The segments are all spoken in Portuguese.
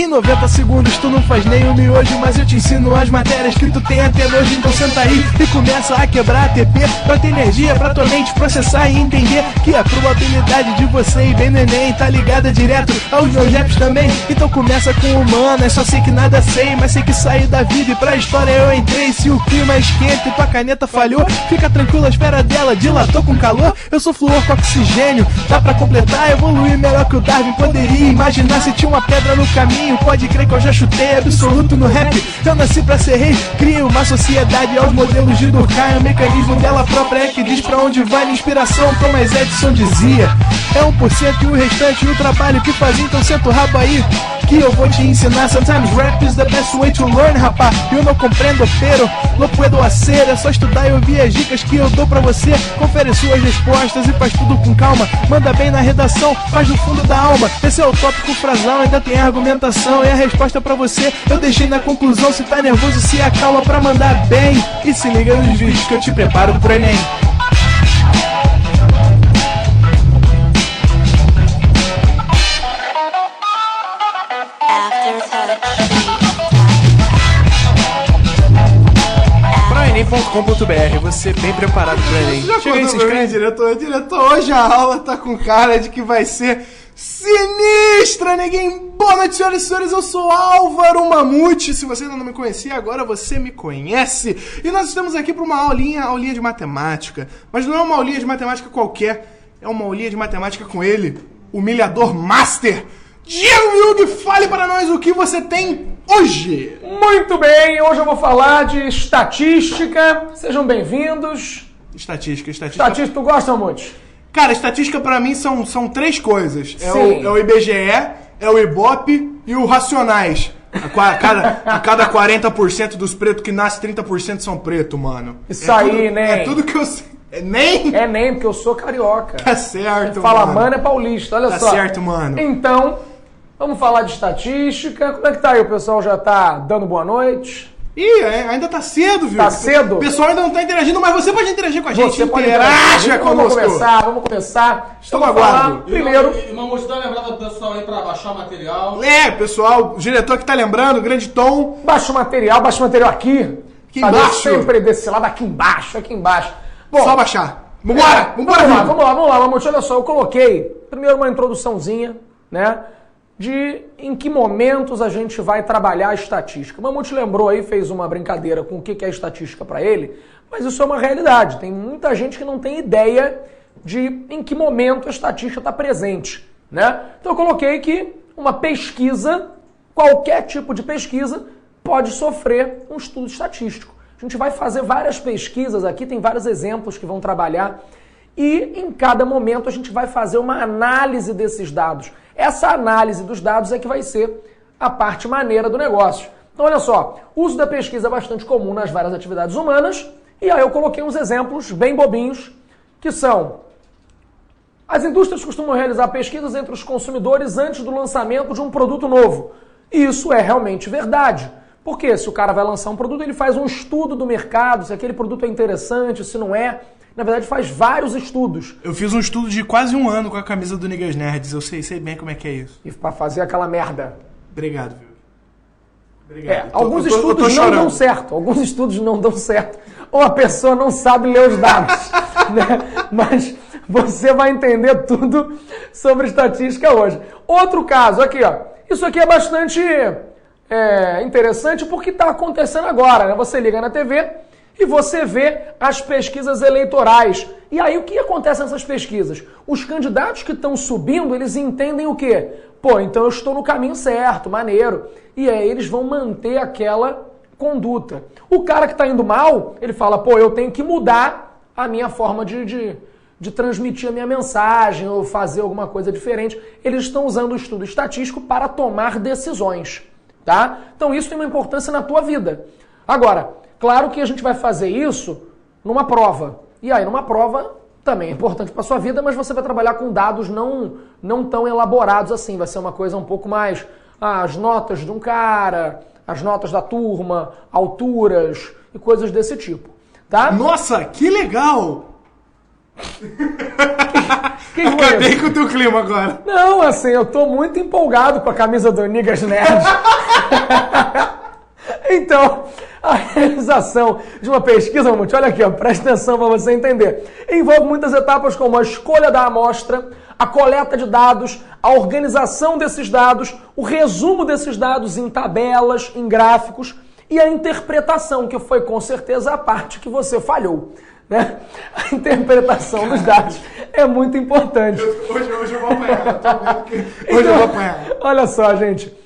Em 90 segundos tu não faz nem o miojo, mas eu te ensino as matérias que tu tem até nojo. Então senta aí e começa a quebrar a TP pra ter energia pra tua mente processar e entender que a probabilidade de você ir bem no Enem tá ligada direto aos meus raps também. Então começa com humanas, só sei que nada sei, mas sei que saí da vida e pra história eu entrei. Se o clima esquenta e tua caneta falhou, fica tranquilo, a esfera dela dilatou com calor. Eu sou flúor com oxigênio, dá pra completar, evoluir melhor que o Darwin poderia imaginar. Se tinha uma pedra no caminho, pode crer que eu já chutei absoluto no rap. Eu nasci pra ser rei, crio uma sociedade aos modelos de Durkheim. O mecanismo dela própria é que diz pra onde vai minha inspiração. Thomas Edison dizia, é 1% e o restante o trabalho que fazia. Então senta o rabo aí que eu vou te ensinar. Sometimes rap is the best way to learn, rapá. Eu não compreendo, pero não puedo hacer. É só estudar e ouvir as dicas que eu dou pra você. Confere suas respostas e faz tudo com calma. Manda bem na redação, faz do fundo da alma. Esse é o tópico frasal, ainda tem argumentação. E a resposta pra você eu deixei na conclusão. Se tá nervoso, se acalma pra mandar bem. E se liga nos vídeos que eu te preparo pro Enem. Enem.com.br, você bem preparado pro Enem. Chega aí, se inscreve. Diretor, hoje a aula tá com cara de que vai ser sinistra, neguinho. Boa noite, senhoras e senhores, eu sou Álvaro Mamute. Se você ainda não me conhecia, agora você me conhece. E nós estamos aqui para uma aulinha de matemática. Mas não é uma aulinha de matemática qualquer, é uma aulinha de matemática com ele, humilhador master, Diego Yugi. Fale para nós o que você tem hoje. Muito bem, hoje eu vou falar de estatística. Sejam bem-vindos. Estatística. Estatística, tu gosta, Mamute? Cara, estatística pra mim são três coisas. É o IBGE, é o Ibope e o Racionais. A cada 40% dos pretos que nascem, 30% são preto, mano. Isso aí, né? É tudo que eu sei. Nem? É nem, porque eu sou carioca. Tá certo, fala, mano, é paulista, olha só. Tá certo, mano. Então, vamos falar de estatística. Como é que tá aí? O pessoal já tá dando boa noite? Ih, ainda tá cedo, viu? Tá cedo? O pessoal ainda não tá interagindo, mas você pode interagir com a gente. Você pode interagir conosco. Vamos começar. Estou aguardando. Primeiro... E Mamute, dá uma lembrada pro pessoal aí pra baixar o material. Pessoal, o diretor que tá lembrando, grande Tom. Baixa o material aqui. Aqui embaixo. Sempre desse lado, aqui embaixo. Bom, só baixar. Vamos lá, Mamute, olha só, eu coloquei primeiro uma introduçãozinha, né, de em que momentos a gente vai trabalhar a estatística. Mamute lembrou aí, fez uma brincadeira com o que é estatística para ele, mas isso é uma realidade. Tem muita gente que não tem ideia de em que momento a estatística está presente, né? Então eu coloquei que uma pesquisa, qualquer tipo de pesquisa, pode sofrer um estudo estatístico. A gente vai fazer várias pesquisas aqui, tem vários exemplos que vão trabalhar, e em cada momento a gente vai fazer uma análise desses dados. Essa análise dos dados é que vai ser a parte maneira do negócio. Então olha só, o uso da pesquisa é bastante comum nas várias atividades humanas, e aí eu coloquei uns exemplos bem bobinhos, que são: as indústrias costumam realizar pesquisas entre os consumidores antes do lançamento de um produto novo. E isso é realmente verdade. Porque se o cara vai lançar um produto, ele faz um estudo do mercado, se aquele produto é interessante, se não é. Na verdade, faz vários estudos. Eu fiz um estudo de quase um ano com a camisa do Niggas Nerds. Eu sei bem como é que é isso. E pra fazer aquela merda. Obrigado, viu? Obrigado. Alguns estudos não dão certo. Alguns estudos não dão certo. Ou a pessoa não sabe ler os dados. Né? Mas você vai entender tudo sobre estatística hoje. Outro caso, aqui, ó. Isso aqui é bastante interessante porque está acontecendo agora, né? Você liga na TV e você vê as pesquisas eleitorais. E aí o que acontece nessas pesquisas? Os candidatos que estão subindo, eles entendem o quê? Pô, então eu estou no caminho certo, maneiro. E aí eles vão manter aquela conduta. O cara que está indo mal, ele fala, pô, eu tenho que mudar a minha forma de transmitir a minha mensagem ou fazer alguma coisa diferente. Eles estão usando o estudo estatístico para tomar decisões. Tá? Então isso tem uma importância na tua vida. Agora, claro que a gente vai fazer isso numa prova. E aí numa prova também é importante para sua vida, mas você vai trabalhar com dados não tão elaborados assim. Vai ser uma coisa um pouco mais as notas de um cara, as notas da turma, alturas e coisas desse tipo. Tá? Nossa, que legal! Que foi Acabei isso? com o teu clima agora. Não, assim, eu tô muito empolgado com a camisa do Niggas Nerd. Então, a realização de uma pesquisa, Mamute, olha aqui, ó, presta atenção para você entender. Envolve muitas etapas como a escolha da amostra, a coleta de dados, a organização desses dados, o resumo desses dados em tabelas, em gráficos e a interpretação, que foi com certeza a parte que você falhou. Né? A interpretação dos dados é muito importante. Hoje eu vou apanhar. Hoje eu vou apanhar. Olha só, gente.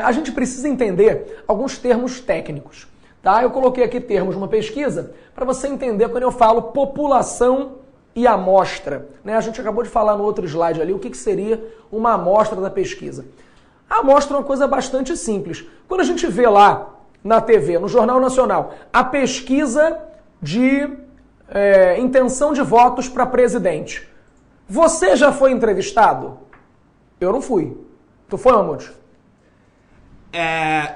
A gente precisa entender alguns termos técnicos. Tá? Eu coloquei aqui termos numa pesquisa para você entender quando eu falo população e amostra. Né? A gente acabou de falar no outro slide ali o que seria uma amostra da pesquisa. A amostra é uma coisa bastante simples. Quando a gente vê lá na TV, no Jornal Nacional, a pesquisa de intenção de votos para presidente. Você já foi entrevistado? Eu não fui. Tu foi, Mamute?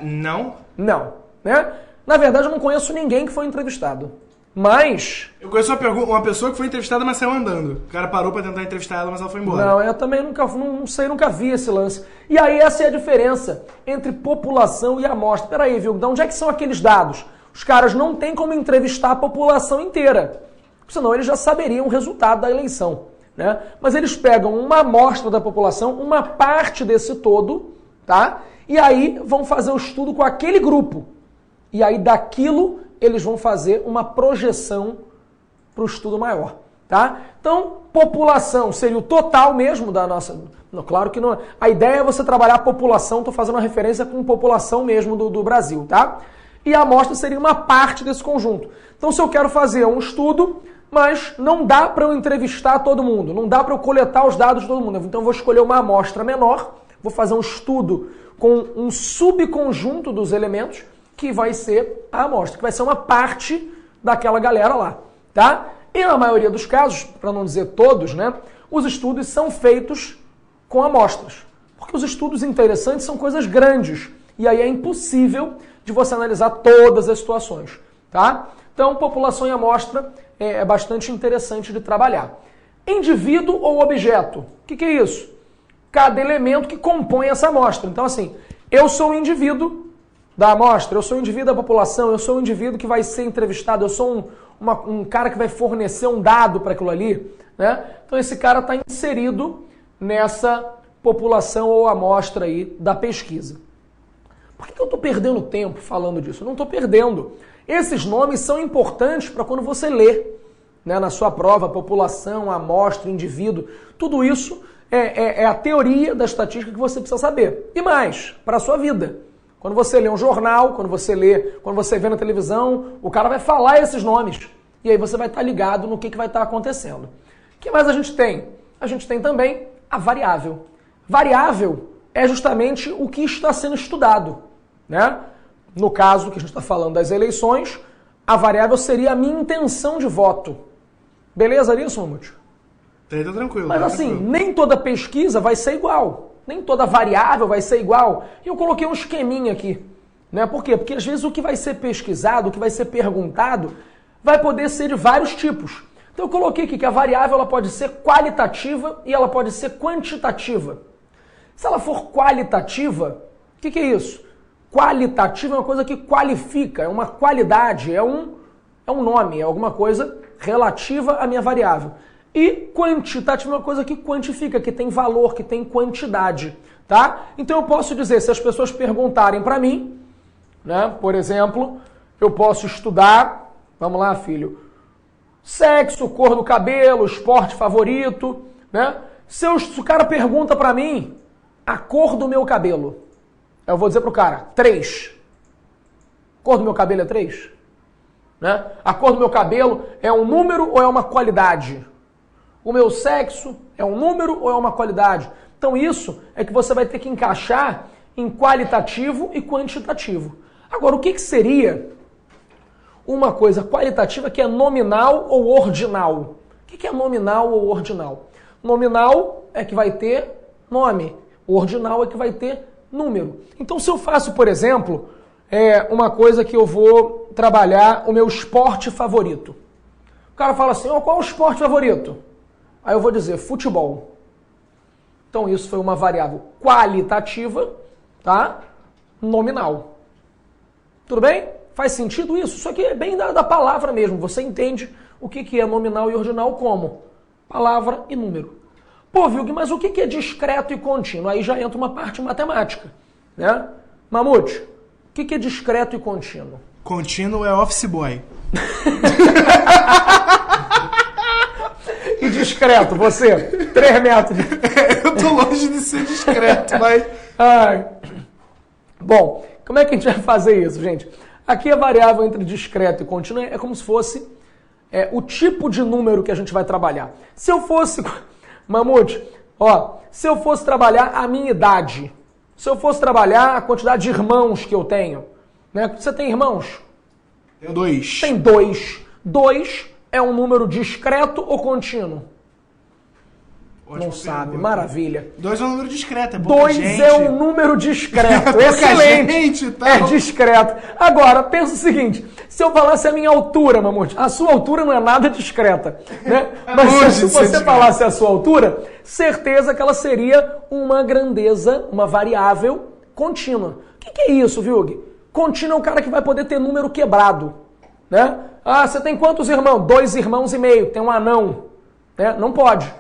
Não. Não. Né? Na verdade, eu não conheço ninguém que foi entrevistado. Mas... Eu conheço uma pessoa que foi entrevistada, mas saiu andando. O cara parou pra tentar entrevistar ela, mas ela foi embora. Não, eu também nunca vi esse lance. E aí essa é a diferença entre população e amostra. Peraí, viu? De onde é que são aqueles dados? Os caras não têm como entrevistar a população inteira. Senão eles já saberiam o resultado da eleição. Né? Mas eles pegam uma amostra da população, uma parte desse todo, tá? E aí vão fazer o estudo com aquele grupo. E aí daquilo eles vão fazer uma projeção para o estudo maior. Tá? Então, população seria o total mesmo da nossa... Não, claro que não. A ideia é você trabalhar a população, estou fazendo uma referência com população mesmo do Brasil. Tá? E a amostra seria uma parte desse conjunto. Então, se eu quero fazer um estudo, mas não dá para eu entrevistar todo mundo, não dá para eu coletar os dados de todo mundo. Então, eu vou escolher uma amostra menor, vou fazer um estudo com um subconjunto dos elementos, que vai ser a amostra, que vai ser uma parte daquela galera lá, tá? E na maioria dos casos, para não dizer todos, né, os estudos são feitos com amostras. Porque os estudos interessantes são coisas grandes, e aí é impossível de você analisar todas as situações, tá? Então, população e amostra é bastante interessante de trabalhar. Indivíduo ou objeto? O que é isso? Cada elemento que compõe essa amostra. Então, assim, eu sou um indivíduo da amostra, eu sou um indivíduo da população, eu sou um indivíduo que vai ser entrevistado, eu sou um cara que vai fornecer um dado para aquilo ali, né? Então esse cara está inserido nessa população ou amostra aí da pesquisa. Por que eu estou perdendo tempo falando disso? Eu não estou perdendo. Esses nomes são importantes para quando você lê, né, na sua prova, população, amostra, indivíduo, tudo isso é a teoria da estatística que você precisa saber. E mais, para a sua vida. Quando você lê um jornal, quando você vê na televisão, o cara vai falar esses nomes. E aí você vai estar ligado no que vai estar acontecendo. O que mais a gente tem? A gente tem também a variável. Variável é justamente o que está sendo estudado. Né? No caso que a gente está falando das eleições, a variável seria a minha intenção de voto. Beleza nisso, Mamute? Tá tranquilo. Mas assim, nem toda pesquisa vai ser igual. Nem toda variável vai ser igual. E eu coloquei um esqueminha aqui. Né? Por quê? Porque às vezes o que vai ser pesquisado, o que vai ser perguntado, vai poder ser de vários tipos. Então eu coloquei aqui que a variável ela pode ser qualitativa e ela pode ser quantitativa. Se ela for qualitativa, o que é isso? Qualitativa é uma coisa que qualifica, é uma qualidade, é um nome, é alguma coisa relativa à minha variável. E quantitativa é uma coisa que quantifica, que tem valor, que tem quantidade, tá? Então eu posso dizer, se as pessoas perguntarem para mim, né, por exemplo, eu posso estudar, vamos lá, filho, sexo, cor do cabelo, esporte favorito, né? Se o cara pergunta para mim a cor do meu cabelo, eu vou dizer pro cara, 3. Cor do meu cabelo é 3? Né? A cor do meu cabelo é um número ou é uma qualidade? O meu sexo é um número ou é uma qualidade? Então isso é que você vai ter que encaixar em qualitativo e quantitativo. Agora, o que seria uma coisa qualitativa que é nominal ou ordinal? O que é nominal ou ordinal? Nominal é que vai ter nome, ordinal é que vai ter número. Então se eu faço, por exemplo, uma coisa que eu vou trabalhar o meu esporte favorito. O cara fala assim, qual é o esporte favorito? Aí eu vou dizer, futebol. Então isso foi uma variável qualitativa, tá? Nominal. Tudo bem? Faz sentido isso? Isso aqui é bem da palavra mesmo. Você entende o que é nominal e ordinal como? Palavra e número. Pô, Vilg, mas o que é discreto e contínuo? Aí já entra uma parte matemática, né? Mamute, o que é discreto e contínuo? Contínuo é office boy. E discreto, você? 3 metros. Eu tô longe de ser discreto, mas... Ai. Bom, como é que a gente vai fazer isso, gente? Aqui a variável entre discreto e contínuo é como se fosse o tipo de número que a gente vai trabalhar. Se eu fosse... Mamute, ó, se eu fosse trabalhar a minha idade, se eu fosse trabalhar a quantidade de irmãos que eu tenho, né? Você tem irmãos? Tenho 2. Tem 2. 2 é um número discreto ou contínuo? Não sabe, maravilha. 2 é um número discreto, é pouca 2 gente. é um número discreto, Pouca excelente. gente e tal. É discreto. Agora, pensa o seguinte, se eu falasse a minha altura, Mamute, a sua altura não é nada discreta, né? Mas longe se de ser você discreto. falasse a sua altura, certeza que ela seria uma grandeza, uma variável contínua. O que é isso, Vilg? Contínuo é o cara que vai poder ter número quebrado, né? Ah, você tem quantos irmãos? 2 irmãos e meio, tem um anão, né? Não pode.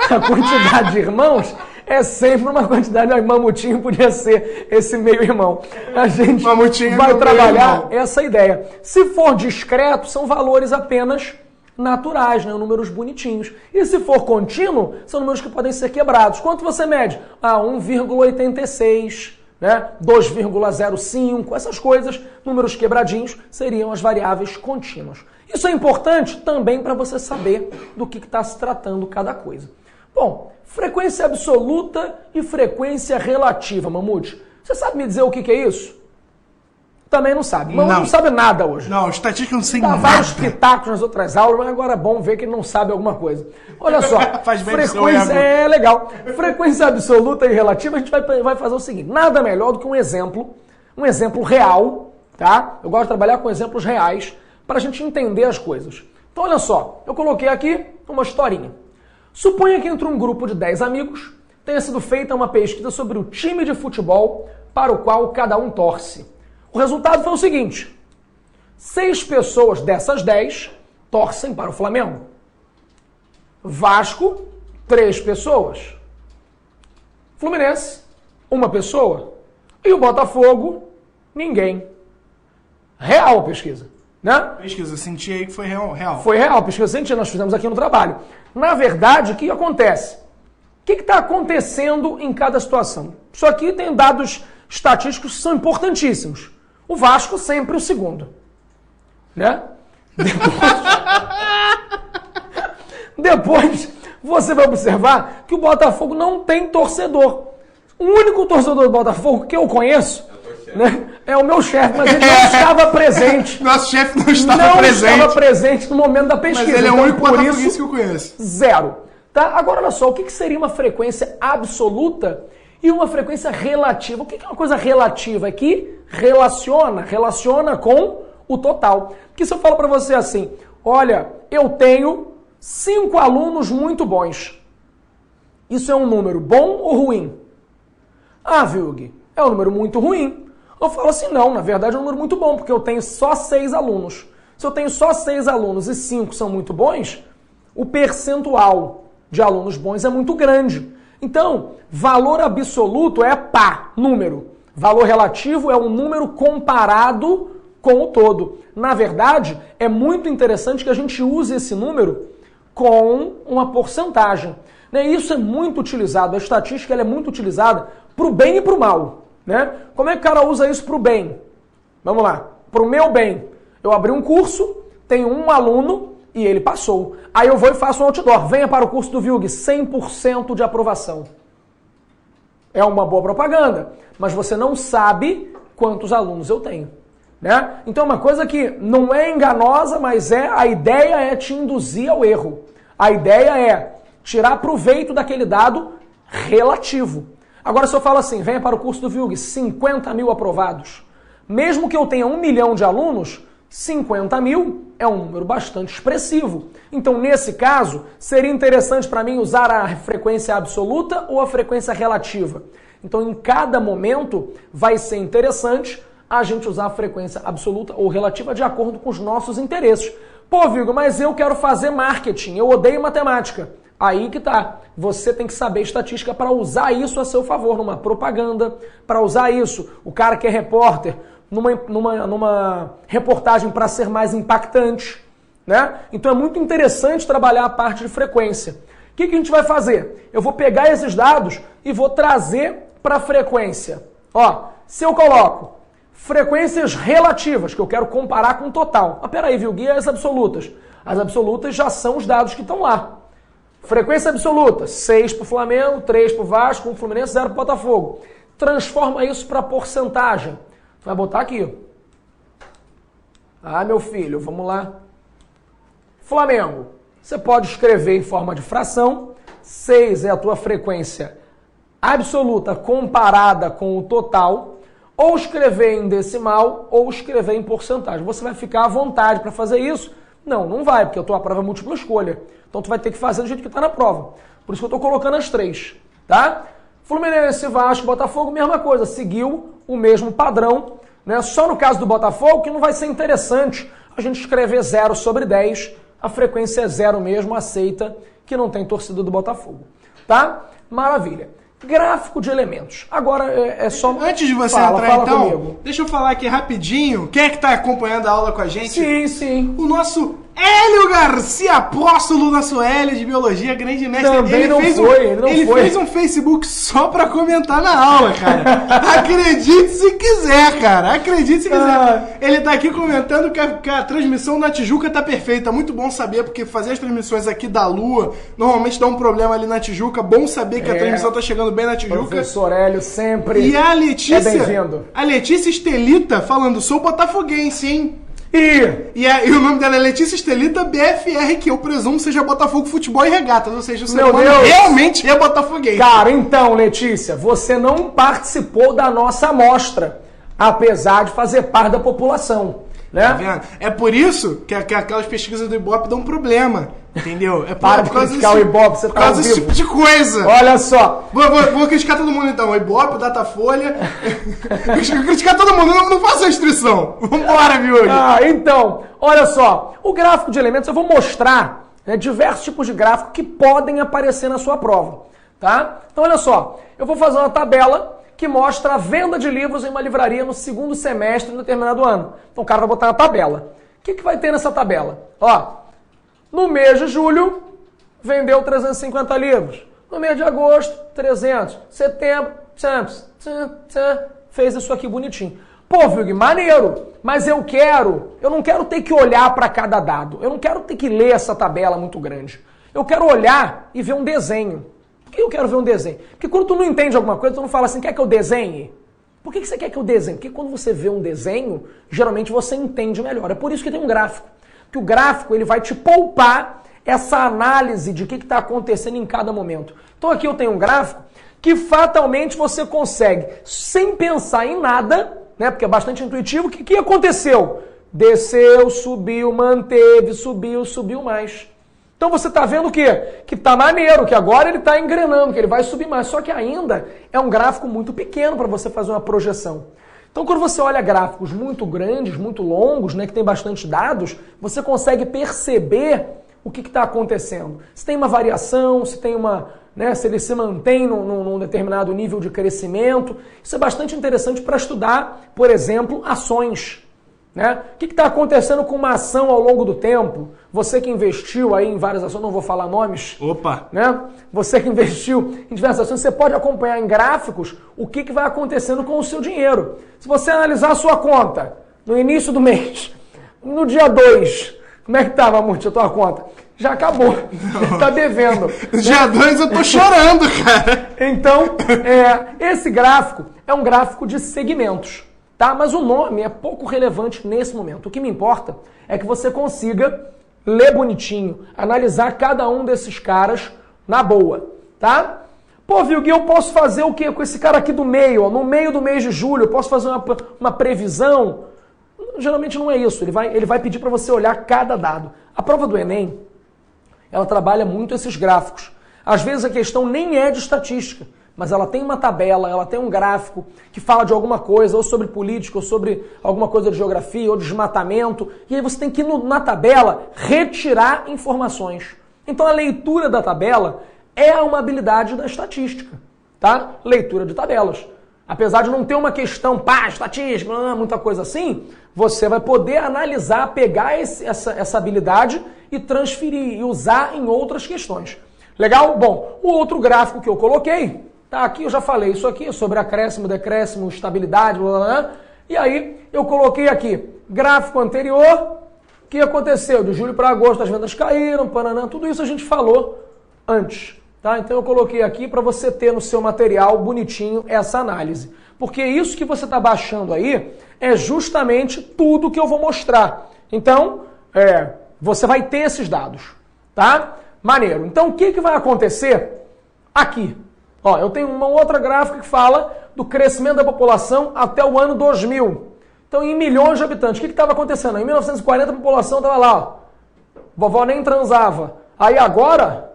A quantidade de irmãos é sempre uma quantidade. Mamutinho podia ser esse meio-irmão. A gente Mamutinho vai é meu trabalhar meio-irmão. essa ideia. Se for discreto, são valores apenas naturais, né? Números bonitinhos. E se for contínuo, são números que podem ser quebrados. Quanto você mede? 1,86, né? 2,05, essas coisas, números quebradinhos, seriam as variáveis contínuas. Isso é importante também para você saber do que está se tratando cada coisa. Bom, frequência absoluta e frequência relativa, Mamute. Você sabe me dizer o que é isso? Também não sabe. Mamute não sabe nada hoje. Não, estatística não sei Dá nada. vários pitacos nas outras aulas, mas agora é bom ver que ele não sabe alguma coisa. Olha só, Faz bem pro seu frequência ego. é legal. Frequência absoluta e relativa, a gente vai fazer o seguinte. Nada melhor do que um exemplo real, tá? Eu gosto de trabalhar com exemplos reais para a gente entender as coisas. Então, olha só, eu coloquei aqui uma historinha. Suponha que entre um grupo de 10 amigos tenha sido feita uma pesquisa sobre o time de futebol para o qual cada um torce. O resultado foi o seguinte: 6 pessoas dessas 10 torcem para o Flamengo. Vasco, 3 pessoas. Fluminense, 1 pessoa. E o Botafogo, ninguém. Real a pesquisa, né? Pesquisa, eu senti aí que foi real. Foi real, pesquisa científica, nós fizemos aqui no trabalho. Na verdade, o que acontece? O que está acontecendo em cada situação? Isso aqui tem dados estatísticos que são importantíssimos. O Vasco sempre o segundo, né? Depois você vai observar que o Botafogo não tem torcedor. O único torcedor do Botafogo que eu conheço, né, é o meu chefe, mas ele não estava presente. Nosso chefe não estava presente. No momento da pesquisa. Mas ele é o Então, único por botafoguense isso, que eu conheço. 0. Tá? Agora, olha só, o que seria uma frequência absoluta e uma frequência relativa? O que é uma coisa relativa? É que relaciona com o total. Porque se eu falo para você assim, olha, eu tenho 5 alunos muito bons. Isso é um número bom ou ruim? Ah, Vilg, é um número muito ruim. Eu falo assim, não, na verdade é um número muito bom, porque eu tenho só 6 alunos. Se eu tenho só 6 alunos e 5 são muito bons, o percentual de alunos bons é muito grande. Então, valor absoluto é pá, número. Valor relativo é um número comparado com o todo. Na verdade, é muito interessante que a gente use esse número com uma porcentagem. Isso é muito utilizado, a estatística ela é muito utilizada para o bem e para o mal. Né? Como é que o cara usa isso para o bem? Vamos lá, para o meu bem. Eu abri um curso, tenho um aluno e ele passou. Aí eu vou e faço um outdoor. Venha para o curso do Vilg, 100% de aprovação. É uma boa propaganda, mas você não sabe quantos alunos eu tenho. Né? Então é uma coisa que não é enganosa, mas a ideia é te induzir ao erro. A ideia é tirar proveito daquele dado relativo. Agora, se eu falo assim, venha para o curso do Vilg, 50 mil aprovados. Mesmo que eu tenha 1 milhão de alunos, 50 mil é um número bastante expressivo. Então, nesse caso, seria interessante para mim usar a frequência absoluta ou a frequência relativa. Então, em cada momento, vai ser interessante a gente usar a frequência absoluta ou relativa de acordo com os nossos interesses. Pô, Vigo, mas eu quero fazer marketing, eu odeio matemática. Aí que tá. Você tem que saber estatística para usar isso a seu favor, numa propaganda, para usar isso. O cara que é repórter, numa reportagem para ser mais impactante, né? Então é muito interessante trabalhar a parte de frequência. O que a gente vai fazer? Eu vou pegar esses dados e vou trazer para a frequência. Ó, se eu coloco frequências relativas, que eu quero comparar com o total. Ah, peraí, viu? Guia as absolutas. As absolutas já são os dados que estão lá. Frequência absoluta, 6 para o Flamengo, 3 para o Vasco, 1 Fluminense, 0 para o Botafogo. Transforma isso para porcentagem. Tu vai botar aqui. Ah, meu filho, vamos lá. Flamengo. Você pode escrever em forma de fração. 6 é a tua frequência absoluta comparada com o total. Ou escrever em decimal, ou escrever em porcentagem. Você vai ficar à vontade para fazer isso? Não vai, porque a tua prova é múltipla escolha. Então tu vai ter que fazer do jeito que está na prova. Por isso que eu estou colocando as 3, tá? Fluminense, Vasco, Botafogo, mesma coisa. Seguiu o mesmo padrão, né? Só no caso do Botafogo que não vai ser interessante a gente escrever 0 sobre 10. A frequência é 0 mesmo, aceita que não tem torcida do Botafogo, tá? Maravilha. Gráfico de elementos. Agora é só... Antes de você entrar, então, comigo. Deixa eu falar aqui rapidinho. Quem é que tá acompanhando a aula com a gente? Sim. O nosso Hélio Garcia, apóstolo, nosso Hélio de Biologia, grande mestre. Também ele fez um Facebook só pra comentar na aula, cara. Acredite se quiser, cara. Acredite se quiser. Ele tá aqui comentando que a transmissão na Tijuca tá perfeita. Muito bom saber, porque fazer as transmissões aqui da Lua normalmente dá um problema ali na Tijuca. Bom saber que a transmissão tá chegando bem na Tijuca. Professor Hélio sempre e a Letícia, bem-vindo. A Letícia Estelita falando, sou botafoguense, hein? E o nome dela é Letícia Estelita BFR, que eu presumo seja Botafogo Futebol e Regatas, ou seja, o ser humano realmente é botafoguense. Cara, então, Letícia, você não participou da nossa amostra, apesar de fazer parte da população, né? Tá vendo? É por isso que aquelas pesquisas do Ibope dão problema, entendeu? É Para de criticar o Ibope, você tá ao vivo. Esse tipo de coisa. Olha só. Vou criticar todo mundo então. O Ibope, o Datafolha. Vou criticar todo mundo. Não faça a inscrição. Vambora, Viúde. Então, olha só. O gráfico de elementos, eu vou mostrar, né, diversos tipos de gráfico que podem aparecer na sua prova, tá? Então, olha só. Eu vou fazer uma tabela que mostra a venda de livros em uma livraria no segundo semestre de um determinado ano. Então o cara vai botar na tabela. O que vai ter nessa tabela? Ó, no mês de julho, vendeu 350 livros. No mês de agosto, 300. Setembro, 100. Fez isso aqui bonitinho. Pô, Vig, maneiro, mas eu não quero ter que olhar para cada dado. Eu não quero ter que ler essa tabela muito grande. Eu quero olhar e ver um desenho. Por que eu quero ver um desenho? Porque quando tu não entende alguma coisa, tu não fala assim, quer que eu desenhe? Por que você quer que eu desenhe? Porque quando você vê um desenho, geralmente você entende melhor. É por isso que tem um gráfico. Que o gráfico ele vai te poupar essa análise de o que está acontecendo em cada momento. Então aqui eu tenho um gráfico que fatalmente você consegue, sem pensar em nada, né? Porque é bastante intuitivo, o que aconteceu? Desceu, subiu, manteve, subiu mais. Então você está vendo o quê? Que está maneiro, que agora ele está engrenando, que ele vai subir mais. Só que ainda é um gráfico muito pequeno para você fazer uma projeção. Então quando você olha gráficos muito grandes, muito longos, né, que tem bastante dados, você consegue perceber o que está acontecendo. Se tem uma variação, se tem uma, né, se ele se mantém num determinado nível de crescimento. Isso é bastante interessante para estudar, por exemplo, ações. Né? O que está acontecendo com uma ação ao longo do tempo? Você que investiu aí em várias ações, não vou falar nomes. Opa! Né? Você que investiu em diversas ações, você pode acompanhar em gráficos o que vai acontecendo com o seu dinheiro. Se você analisar a sua conta no início do mês, no dia 2, como é que tá, Mamute, a tua conta? Já acabou. Está devendo. No dia 2 eu tô chorando, cara. Então, esse gráfico é um gráfico de segmentos. Tá? Mas o nome é pouco relevante nesse momento. O que me importa é que você consiga ler bonitinho, analisar cada um desses caras na boa, tá? Pô, Vilgui, eu posso fazer o quê com esse cara aqui do meio? Ó, no meio do mês de julho, eu posso fazer uma previsão? Geralmente não é isso, ele vai pedir para você olhar cada dado. A prova do Enem, ela trabalha muito esses gráficos. Às vezes a questão nem é de estatística, mas ela tem uma tabela, ela tem um gráfico que fala de alguma coisa, ou sobre política, ou sobre alguma coisa de geografia, ou desmatamento, e aí você tem que ir na tabela retirar informações. Então a leitura da tabela é uma habilidade da estatística, tá? Leitura de tabelas. Apesar de não ter uma questão, estatística, muita coisa assim, você vai poder analisar, pegar essa habilidade e transferir, e usar em outras questões. Legal? Bom, o outro gráfico que eu coloquei, tá aqui, eu já falei isso aqui, sobre acréscimo, decréscimo, estabilidade, blá, blá, blá, e aí eu coloquei aqui, gráfico anterior, o que aconteceu? De julho para agosto as vendas caíram, pananã, tudo isso a gente falou antes. Tá? Então eu coloquei aqui para você ter no seu material bonitinho essa análise. Porque isso que você está baixando aí é justamente tudo que eu vou mostrar. Então, você vai ter esses dados. Tá? Maneiro. Então o que vai acontecer aqui? Ó, eu tenho uma outra gráfica que fala do crescimento da população até o ano 2000. Então em milhões de habitantes. O que estava acontecendo? Em 1940 a população estava lá. Ó. Vovó nem transava. Aí agora...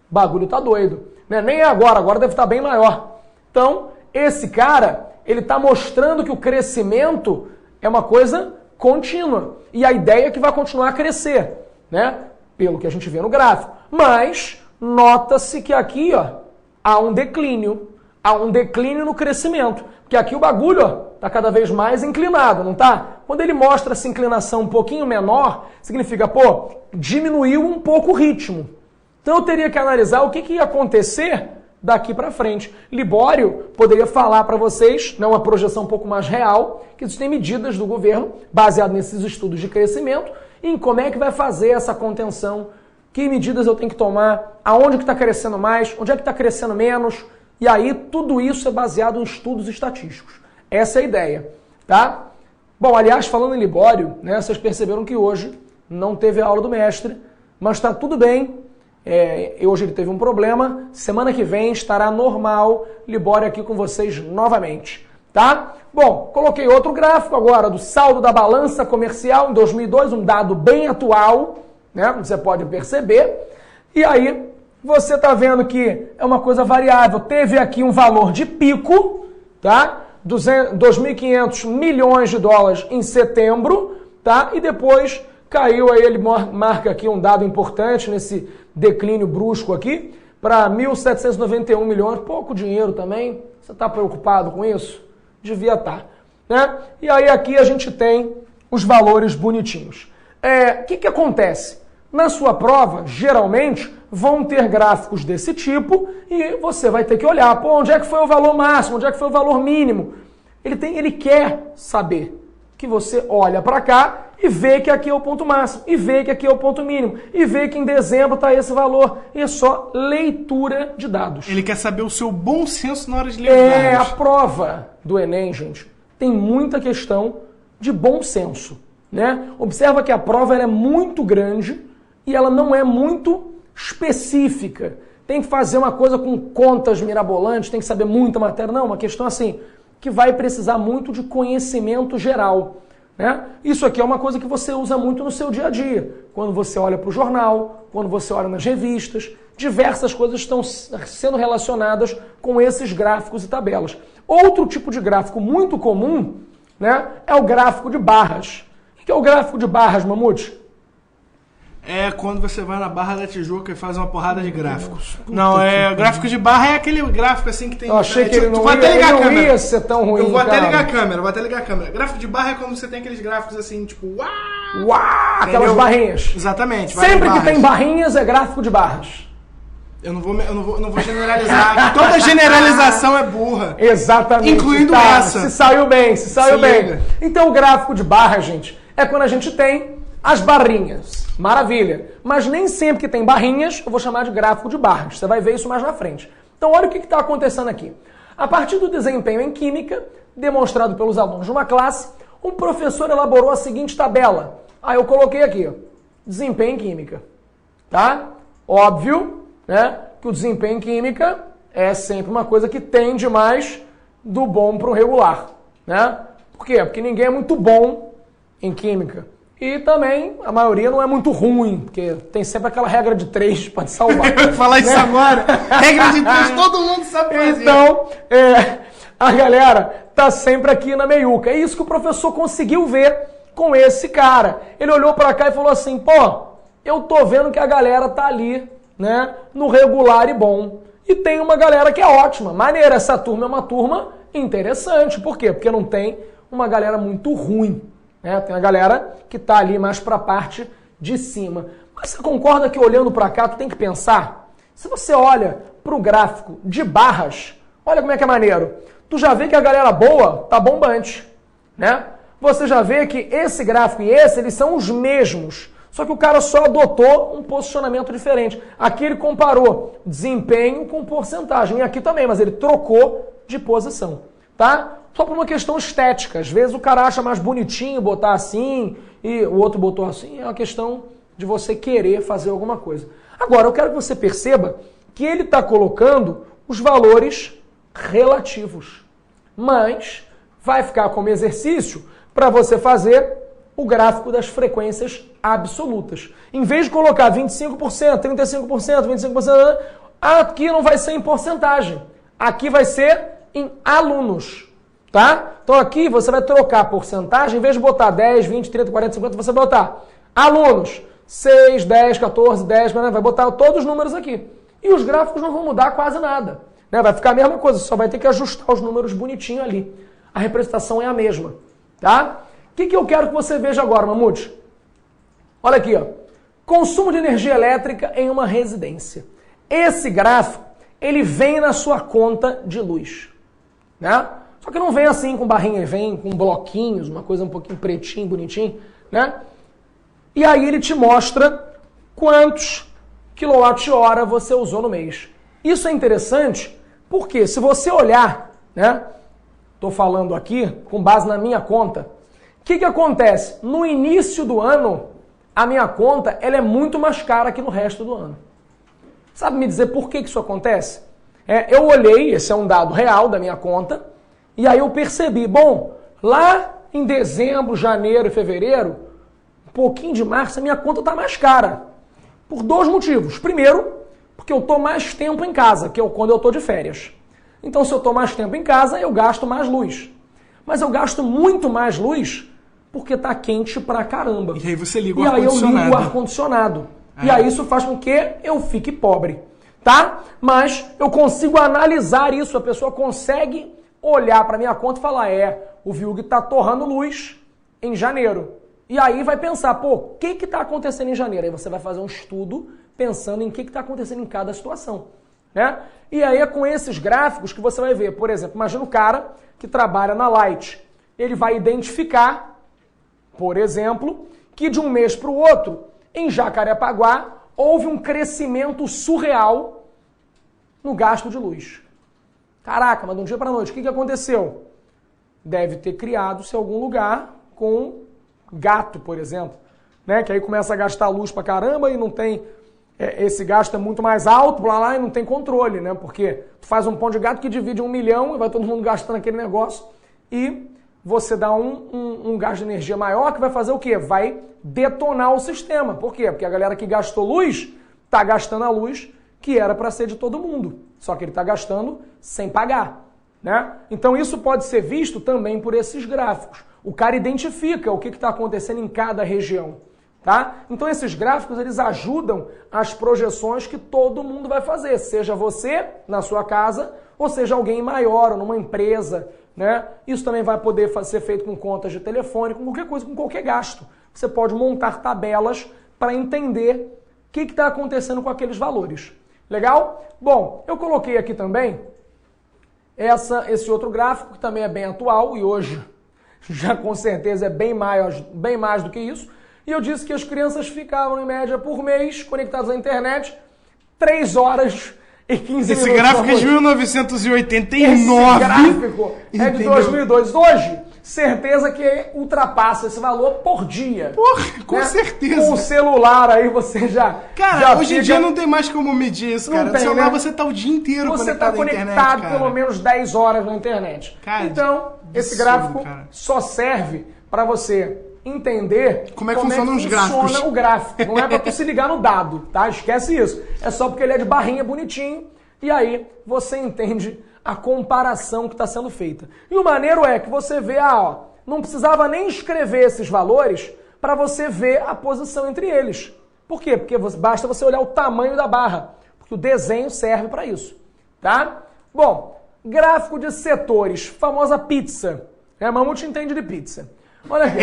o bagulho tá doido. Né? Nem é agora deve estar bem maior. Então, esse cara, ele tá mostrando que o crescimento é uma coisa contínua. E a ideia é que vai continuar a crescer, né? Pelo que a gente vê no gráfico. Mas, nota-se que aqui, ó, há um declínio. Há um declínio no crescimento. Porque aqui o bagulho, ó, tá cada vez mais inclinado, não tá? Quando ele mostra essa inclinação um pouquinho menor, significa, diminuiu um pouco o ritmo. Então eu teria que analisar o que ia acontecer daqui para frente. Libório poderia falar para vocês, uma projeção um pouco mais real, que existem medidas do governo, baseado nesses estudos de crescimento, em como é que vai fazer essa contenção, que medidas eu tenho que tomar, aonde que está crescendo mais, onde é que está crescendo menos, e aí tudo isso é baseado em estudos estatísticos. Essa é a ideia, tá? Bom, aliás, falando em Libório, né, vocês perceberam que hoje não teve a aula do mestre, mas está tudo bem. Hoje ele teve um problema, semana que vem estará normal, Libório aqui com vocês novamente, tá? Bom, coloquei outro gráfico agora do saldo da balança comercial em 2002, um dado bem atual, né? Você pode perceber, e aí você tá vendo que é uma coisa variável, teve aqui um valor de pico, tá? 2.500 milhões de dólares em setembro, tá? E depois caiu, aí ele marca aqui um dado importante nesse declínio brusco aqui, para 1.791 milhões, pouco dinheiro também. Você está preocupado com isso? Devia estar. Né? E aí aqui a gente tem os valores bonitinhos. O que acontece? Na sua prova, geralmente, vão ter gráficos desse tipo e você vai ter que olhar, onde é que foi o valor máximo, onde é que foi o valor mínimo. Ele quer saber que você olha para cá e vê que aqui é o ponto máximo, e vê que aqui é o ponto mínimo, e vê que em dezembro está esse valor. E é só leitura de dados. Ele quer saber o seu bom senso na hora de ler os dados. A prova do Enem, gente, tem muita questão de bom senso. Né? Observa que a prova ela é muito grande e ela não é muito específica. Tem que fazer uma coisa com contas mirabolantes, tem que saber muita matéria. Não, uma questão assim, que vai precisar muito de conhecimento geral. Né? Isso aqui é uma coisa que você usa muito no seu dia a dia. Quando você olha para o jornal, quando você olha nas revistas, diversas coisas estão sendo relacionadas com esses gráficos e tabelas. Outro tipo de gráfico muito comum, né, é o gráfico de barras. O que é o gráfico de barras, Mamute? É quando você vai na Barra da Tijuca e faz uma porrada de gráficos. Não, gráfico de barra é aquele gráfico assim que tem... Eu achei que ele não ia ser tão ruim. Eu vou até ligar a câmera, Gráfico de barra é quando você tem aqueles gráficos assim, tipo... Uau! Aquelas barrinhas. Exatamente. Sempre que tem barrinhas é gráfico de barras. Eu não vou generalizar. Toda generalização é burra. Exatamente. Incluindo essa. Se saiu bem. Então o gráfico de barra, gente, é quando a gente tem as barrinhas. Maravilha. Mas nem sempre que tem barrinhas, eu vou chamar de gráfico de barras. Você vai ver isso mais na frente. Então olha o que está acontecendo aqui. A partir do desempenho em química, demonstrado pelos alunos de uma classe, um professor elaborou a seguinte tabela. Aí eu coloquei aqui, ó, desempenho em química. Tá? Óbvio, né, que o desempenho em química é sempre uma coisa que tende mais do bom para o regular. Né? Por quê? Porque ninguém é muito bom em química. E também a maioria não é muito ruim, porque tem sempre aquela regra de 3 para te salvar. Eu ia falar isso agora. Regra de 3, todo mundo sabe fazer. Então, a galera tá sempre aqui na meiuca. É isso que o professor conseguiu ver com esse cara. Ele olhou para cá e falou assim, pô, eu tô vendo que a galera tá ali, né, no regular e bom. E tem uma galera que é ótima, maneira. Essa turma é uma turma interessante. Por quê? Porque não tem uma galera muito ruim. Tem a galera que tá ali mais pra parte de cima. Mas você concorda que olhando pra cá, tu tem que pensar? Se você olha pro gráfico de barras, olha como é que é maneiro. Tu já vê que a galera boa tá bombante, né? Você já vê que esse gráfico e esse, eles são os mesmos. Só que o cara só adotou um posicionamento diferente. Aqui ele comparou desempenho com porcentagem. E aqui também, mas ele trocou de posição, tá? Só por uma questão estética. Às vezes o cara acha mais bonitinho botar assim e o outro botou assim. É uma questão de você querer fazer alguma coisa. Agora, eu quero que você perceba que ele está colocando os valores relativos. Mas vai ficar como exercício para você fazer o gráfico das frequências absolutas. Em vez de colocar 25%, 35%, 25%, aqui não vai ser em porcentagem. Aqui vai ser em alunos. Tá? Então aqui você vai trocar a porcentagem, em vez de botar 10, 20, 30, 40, 50, você vai botar alunos, 6, 10, 14, 10, vai botar todos os números aqui. E os gráficos não vão mudar quase nada. Né? Vai ficar a mesma coisa, só vai ter que ajustar os números bonitinho ali. A representação é a mesma. Tá? O que eu quero que você veja agora, Mamute? Olha aqui, ó. Consumo de energia elétrica em uma residência. Esse gráfico, ele vem na sua conta de luz. Né? Só que não vem assim com barrinha, vem com bloquinhos, uma coisa um pouquinho pretinho, bonitinho, né? E aí ele te mostra quantos quilowatt-hora você usou no mês. Isso é interessante porque se você olhar, né? Tô falando aqui com base na minha conta. O que acontece? No início do ano, a minha conta ela é muito mais cara que no resto do ano. Sabe me dizer por que isso acontece? Eu olhei, esse é um dado real da minha conta, e aí eu percebi, bom, lá em dezembro, janeiro e fevereiro, um pouquinho de março, a minha conta está mais cara. Por 2 motivos. Primeiro, porque eu estou mais tempo em casa, que é quando eu estou de férias. Então, se eu estou mais tempo em casa, eu gasto mais luz. Mas eu gasto muito mais luz porque está quente pra caramba. E aí você liga o ar-condicionado. E aí eu ligo o ar-condicionado. E aí isso faz com que eu fique pobre. Tá? Mas eu consigo analisar isso, a pessoa consegue olhar para minha conta e falar, o Vilg está torrando luz em janeiro. E aí vai pensar, o que está acontecendo em janeiro? Aí você vai fazer um estudo pensando em o que está acontecendo em cada situação. Né? E aí é com esses gráficos que você vai ver, por exemplo, imagina o cara que trabalha na Light. Ele vai identificar, por exemplo, que de um mês para o outro, em Jacarepaguá, houve um crescimento surreal no gasto de luz. Caraca, mas de um dia para a noite, o que aconteceu? Deve ter criado-se algum lugar com gato, por exemplo, né? Que aí começa a gastar luz pra caramba e não tem... esse gasto é muito mais alto, blá, blá, e não tem controle, né? Porque tu faz um pão de gato que divide 1 milhão e vai todo mundo gastando aquele negócio e você dá um gasto de energia maior que vai fazer o quê? Vai detonar o sistema. Por quê? Porque a galera que gastou luz tá gastando a luz que era para ser de todo mundo. Só que ele está gastando sem pagar. Né? Então isso pode ser visto também por esses gráficos. O cara identifica o que está acontecendo em cada região. Tá? Então esses gráficos eles ajudam as projeções que todo mundo vai fazer, seja você na sua casa ou seja alguém maior ou numa empresa. Né? Isso também vai poder ser feito com contas de telefone, com qualquer coisa, com qualquer gasto. Você pode montar tabelas para entender o que está acontecendo com aqueles valores. Legal? Bom, eu coloquei aqui também esse outro gráfico que também é bem atual e hoje já com certeza é bem mais do que isso. E eu disse que as crianças ficavam, em média, por mês, conectadas à internet, 3 horas e 15 minutos. Esse gráfico é de 1989. Esse gráfico é de 2002. Hoje, certeza que ultrapassa esse valor por dia. Porra, com certeza. Com o celular aí você já... Cara, já hoje em dia não tem mais como medir isso, cara. No celular você tá o dia inteiro conectado à internet, Você tá conectado cara. pelo menos 10 horas na internet. Cara, então, esse absurdo, gráfico cara. só serve para você entender como é que funcionam os gráficos. Funciona o gráfico. Não é para tu se ligar no dado, tá? Esquece isso. É só porque ele é de barrinha bonitinho e aí você entende a comparação que está sendo feita. E o maneiro é que você vê, não precisava nem escrever esses valores para você ver a posição entre eles. Por quê? Porque basta você olhar o tamanho da barra, porque o desenho serve para isso, tá? Bom, gráfico de setores, famosa pizza. Mamute entende de pizza. Olha aqui.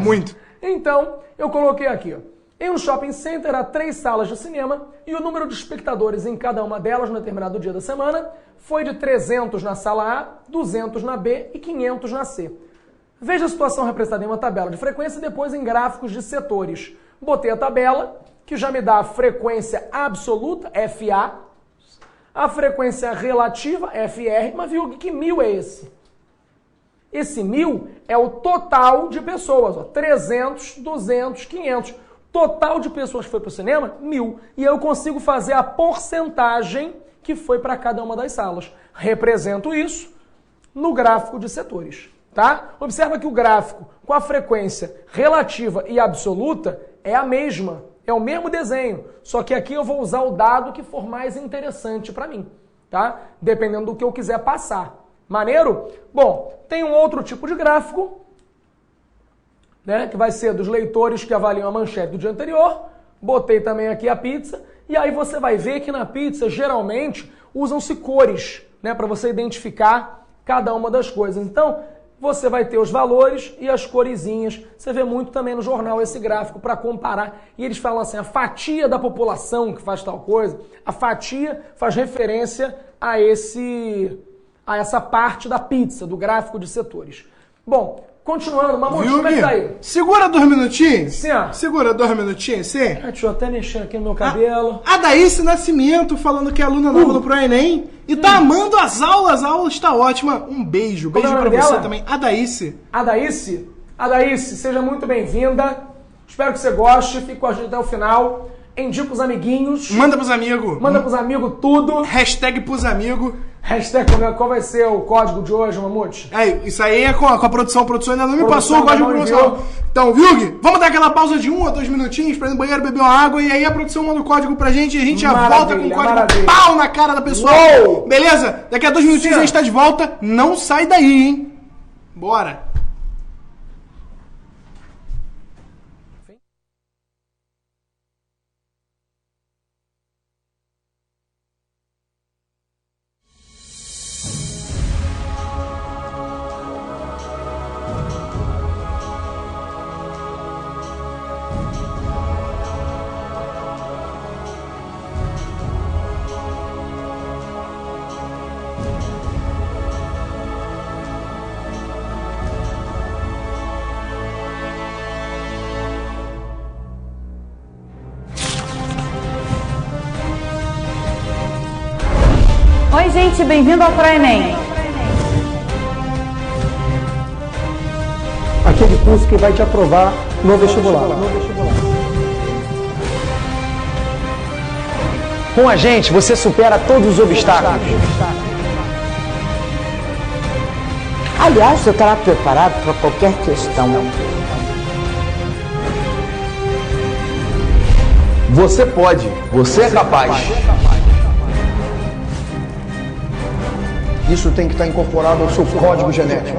Muito. Então, eu coloquei aqui, Em um shopping center há 3 salas de cinema e o número de espectadores em cada uma delas no determinado dia da semana foi de 300 na sala A, 200 na B e 500 na C. Veja a situação representada em uma tabela de frequência e depois em gráficos de setores. Botei a tabela, que já me dá a frequência absoluta, FA, a frequência relativa, FR, mas viu que 1000 é esse? Esse 1000 é o total de pessoas, 300, 200, 500. Total de pessoas que foi para o cinema, 1000. E eu consigo fazer a porcentagem que foi para cada uma das salas. Represento isso no gráfico de setores, tá? Observa que o gráfico com a frequência relativa e absoluta é a mesma, é o mesmo desenho, só que aqui eu vou usar o dado que for mais interessante para mim, tá? Dependendo do que eu quiser passar. Maneiro? Bom, tem um outro tipo de gráfico, né, que vai ser dos leitores que avaliam a manchete do dia anterior. Botei também aqui a pizza. E aí você vai ver que na pizza, geralmente, usam-se cores, né, para você identificar cada uma das coisas. Então, você vai ter os valores e as coresinhas. Você vê muito também no jornal esse gráfico para comparar. E eles falam assim, a fatia da população que faz tal coisa, a fatia faz referência a essa parte da pizza, do gráfico de setores. Bom, continuando, Mamute, como é que tá aí? Segura 2 minutinhos. Sim, ó. Segura 2 minutinhos, sim. Deixa eu até mexer aqui no meu cabelo. A Daíce Nascimento falando que é aluna nova do ProEnem e tá amando as aulas. A aula está ótima. Um beijo. Beijo pra você também. A Daíce. A Daíce? A Daíce, seja muito bem-vinda. Espero que você goste. Fique com a gente até o final. Indica os amiguinhos. Manda pros amigos. Manda pros amigos tudo. Hashtag pros amigos. Hashtag, qual vai ser o código de hoje, Mamute? Isso aí é com a produção. A produção ainda não me passou o código promocional. Então, Vilg, vamos dar aquela pausa de 1 a 2 minutinhos pra ir no banheiro beber uma água e aí a produção manda o código pra gente e a gente já volta com o código pau na cara da pessoa. Uou! Beleza? Daqui a 2 minutinhos a gente tá de volta. Não sai daí, hein? Bora! Oi, gente, bem-vindo ao ProEnem. Aquele curso que vai te aprovar no vestibular. Com a gente, você supera todos os obstáculos. Aliás, você estará preparado para qualquer questão. Você pode, você é capaz. Isso tem que estar incorporado ao seu código genético.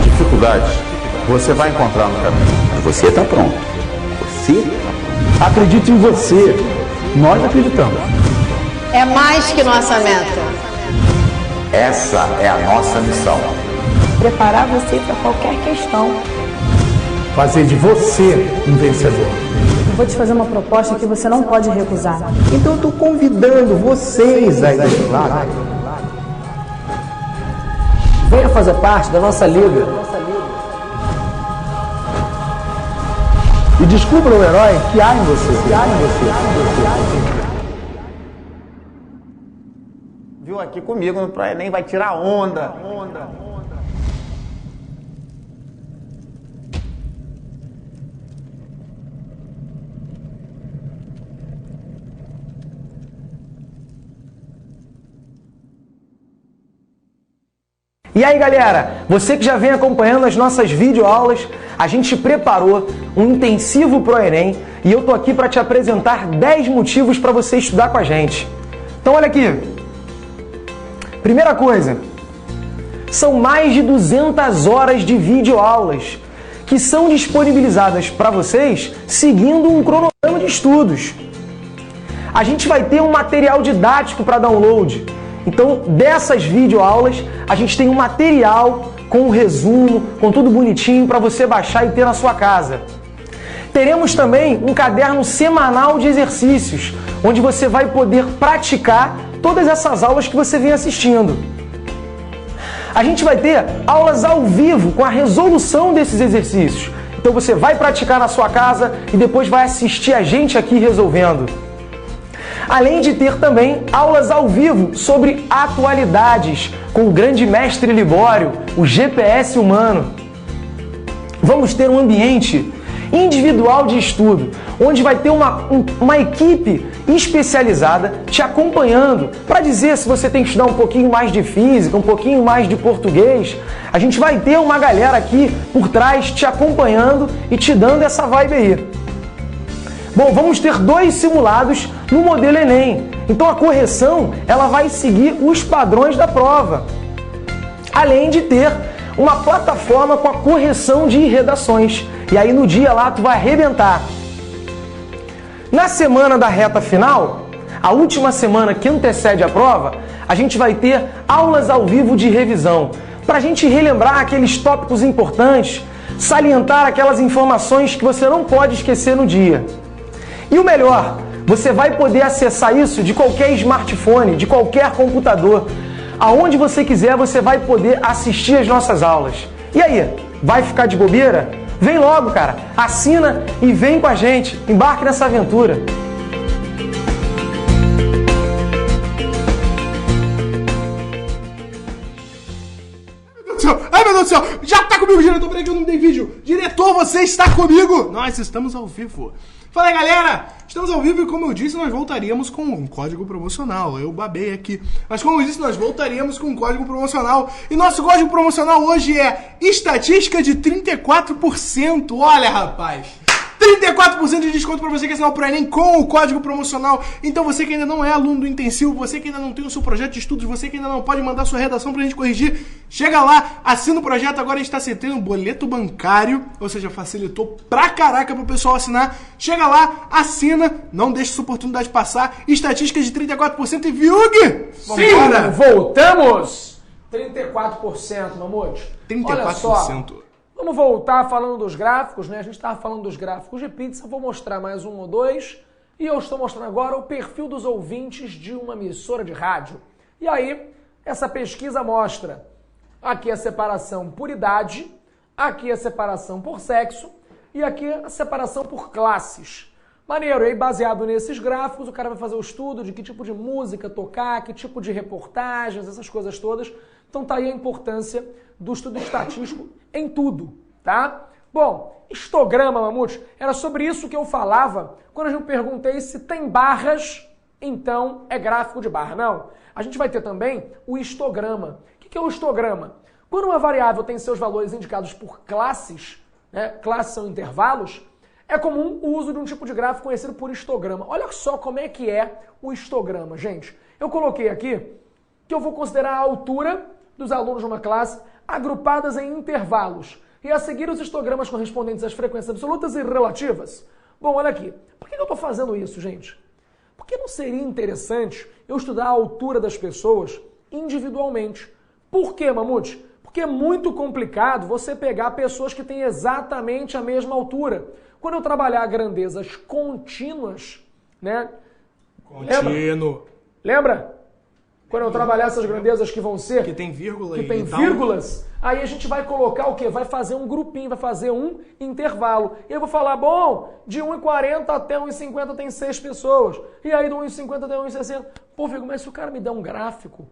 Dificuldades você vai encontrar no caminho. Você está pronto. Você está pronto. Acredite em você. Nós acreditamos. É mais que nossa meta. Essa é a nossa missão. Preparar você para qualquer questão. Fazer de você um vencedor. Eu vou te fazer uma proposta que você não pode recusar. Então eu estou convidando vocês aí desse lado. Venha fazer parte da nossa liga. E descubra o herói que há em você. viu aqui comigo no ProEnem, vai tirar onda. E aí, galera, você que já vem acompanhando as nossas videoaulas, a gente preparou um intensivo ProEnem e eu tô aqui para te apresentar 10 motivos para você estudar com a gente. Então, olha aqui. Primeira coisa, são mais de 200 horas de videoaulas que são disponibilizadas para vocês seguindo um cronograma de estudos. A gente vai ter um material didático para download. Então, dessas videoaulas, a gente tem um material com um resumo, com tudo bonitinho para você baixar e ter na sua casa. Teremos também um caderno semanal de exercícios, onde você vai poder praticar todas essas aulas que você vem assistindo. A gente vai ter aulas ao vivo com a resolução desses exercícios. Então você vai praticar na sua casa e depois vai assistir a gente aqui resolvendo. Além de ter também aulas ao vivo sobre atualidades com o grande mestre Libório, o GPS humano. Vamos ter um ambiente individual de estudo, onde vai ter uma equipe especializada te acompanhando para dizer se você tem que estudar um pouquinho mais de física, um pouquinho mais de português. A gente vai ter uma galera aqui por trás te acompanhando e te dando essa vibe aí. Bom, vamos ter 2 simulados no modelo Enem. Então a correção, ela vai seguir os padrões da prova. Além de ter uma plataforma com a correção de redações. E aí no dia lá tu vai arrebentar. Na semana da reta final, a última semana que antecede a prova, a gente vai ter aulas ao vivo de revisão. Para a gente relembrar aqueles tópicos importantes, salientar aquelas informações que você não pode esquecer no dia. E o melhor, você vai poder acessar isso de qualquer smartphone, de qualquer computador. Aonde você quiser, você vai poder assistir as nossas aulas. E aí, vai ficar de bobeira? Vem logo, cara. Assina e vem com a gente. Embarque nessa aventura. Ai, meu Deus do céu! Já tá comigo, diretor, peraí que eu não dei vídeo. Diretor, você está comigo? Nós estamos ao vivo. Fala aí, galera! Estamos ao vivo e, como eu disse, nós voltaríamos com um código promocional. Eu babei aqui. Mas, como eu disse, nós voltaríamos com um código promocional. E nosso código promocional hoje é estatística de 34%. Olha, rapaz! 34% de desconto para você que assinar o ProEnem com o código promocional. Então você que ainda não é aluno do intensivo, você que ainda não tem o seu projeto de estudos, você que ainda não pode mandar sua redação pra gente corrigir, chega lá, assina o projeto. Agora a gente tá aceitando um boleto bancário, ou seja, facilitou pra caraca pro pessoal assinar. Chega lá, assina, não deixe essa oportunidade passar. Estatística de 34% e Viug! Sim, voltamos! 34%, Mamute. 34%. Olha só. Vamos voltar falando dos gráficos, né? A gente estava falando dos gráficos de pizza, vou mostrar mais um ou dois. E eu estou mostrando agora o perfil dos ouvintes de uma emissora de rádio. E aí, essa pesquisa mostra aqui a separação por idade, aqui a separação por sexo e aqui a separação por classes. Maneiro, e aí baseado nesses gráficos, o cara vai fazer o estudo de que tipo de música tocar, que tipo de reportagens, essas coisas todas. Então tá aí a importância do estudo estatístico em tudo, tá? Bom, histograma, Mamute, era sobre isso que eu falava quando eu perguntei se tem barras, então é gráfico de barra. Não, a gente vai ter também o histograma. O que é o histograma? Quando uma variável tem seus valores indicados por classes, né, classes são intervalos, é comum o uso de um tipo de gráfico conhecido por histograma. Olha só como é que é o histograma, gente. Eu coloquei aqui que eu vou considerar a altura dos alunos de uma classe agrupadas em intervalos e a seguir os histogramas correspondentes às frequências absolutas e relativas. Bom, olha aqui. Por que eu estou fazendo isso, gente? Porque não seria interessante eu estudar a altura das pessoas individualmente. Por quê, Mamute? Porque é muito complicado você pegar pessoas que têm exatamente a mesma altura. Quando eu trabalhar grandezas contínuas, né? Contínuo. Lembra? Quando eu trabalhar essas grandezas que vão ser... Que tem vírgula que tem vírgulas, aí a gente vai colocar o quê? Vai fazer um grupinho, vai fazer um intervalo. E eu vou falar, bom, de 1,40 até 1,50 tem 6 pessoas. E aí do 1,50 até 1,60... Pô, Vigo, mas se o cara me der um gráfico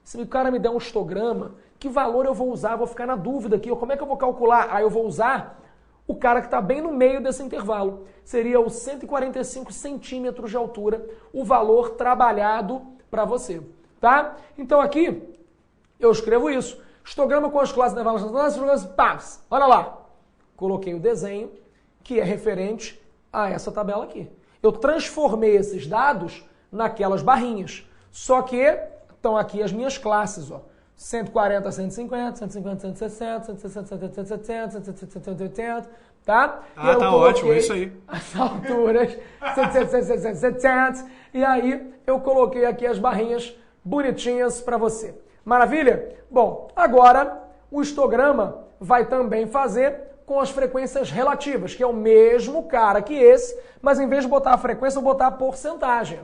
Se o cara me der um histograma, que valor eu vou usar? Eu vou ficar na dúvida aqui. Como é que eu vou calcular? Aí eu vou usar o cara que está bem no meio desse intervalo. Seria os 145 centímetros de altura, o valor trabalhado para você. Tá? Então aqui eu escrevo isso. Histograma com as classes intervalos, pás. Olha lá. Coloquei o desenho que é referente a essa tabela aqui. Eu transformei esses dados naquelas barrinhas. Só que estão aqui as minhas classes, ó. 140, 150, 150, 160, 160, 170, 170, 180, tá? Ah, tá ótimo, é isso aí. As alturas, 170, 170, e aí eu coloquei aqui as barrinhas bonitinhas para você. Maravilha? Bom, agora o histograma vai também fazer com as frequências relativas, que é o mesmo cara que esse, mas em vez de botar a frequência, eu vou botar a porcentagem.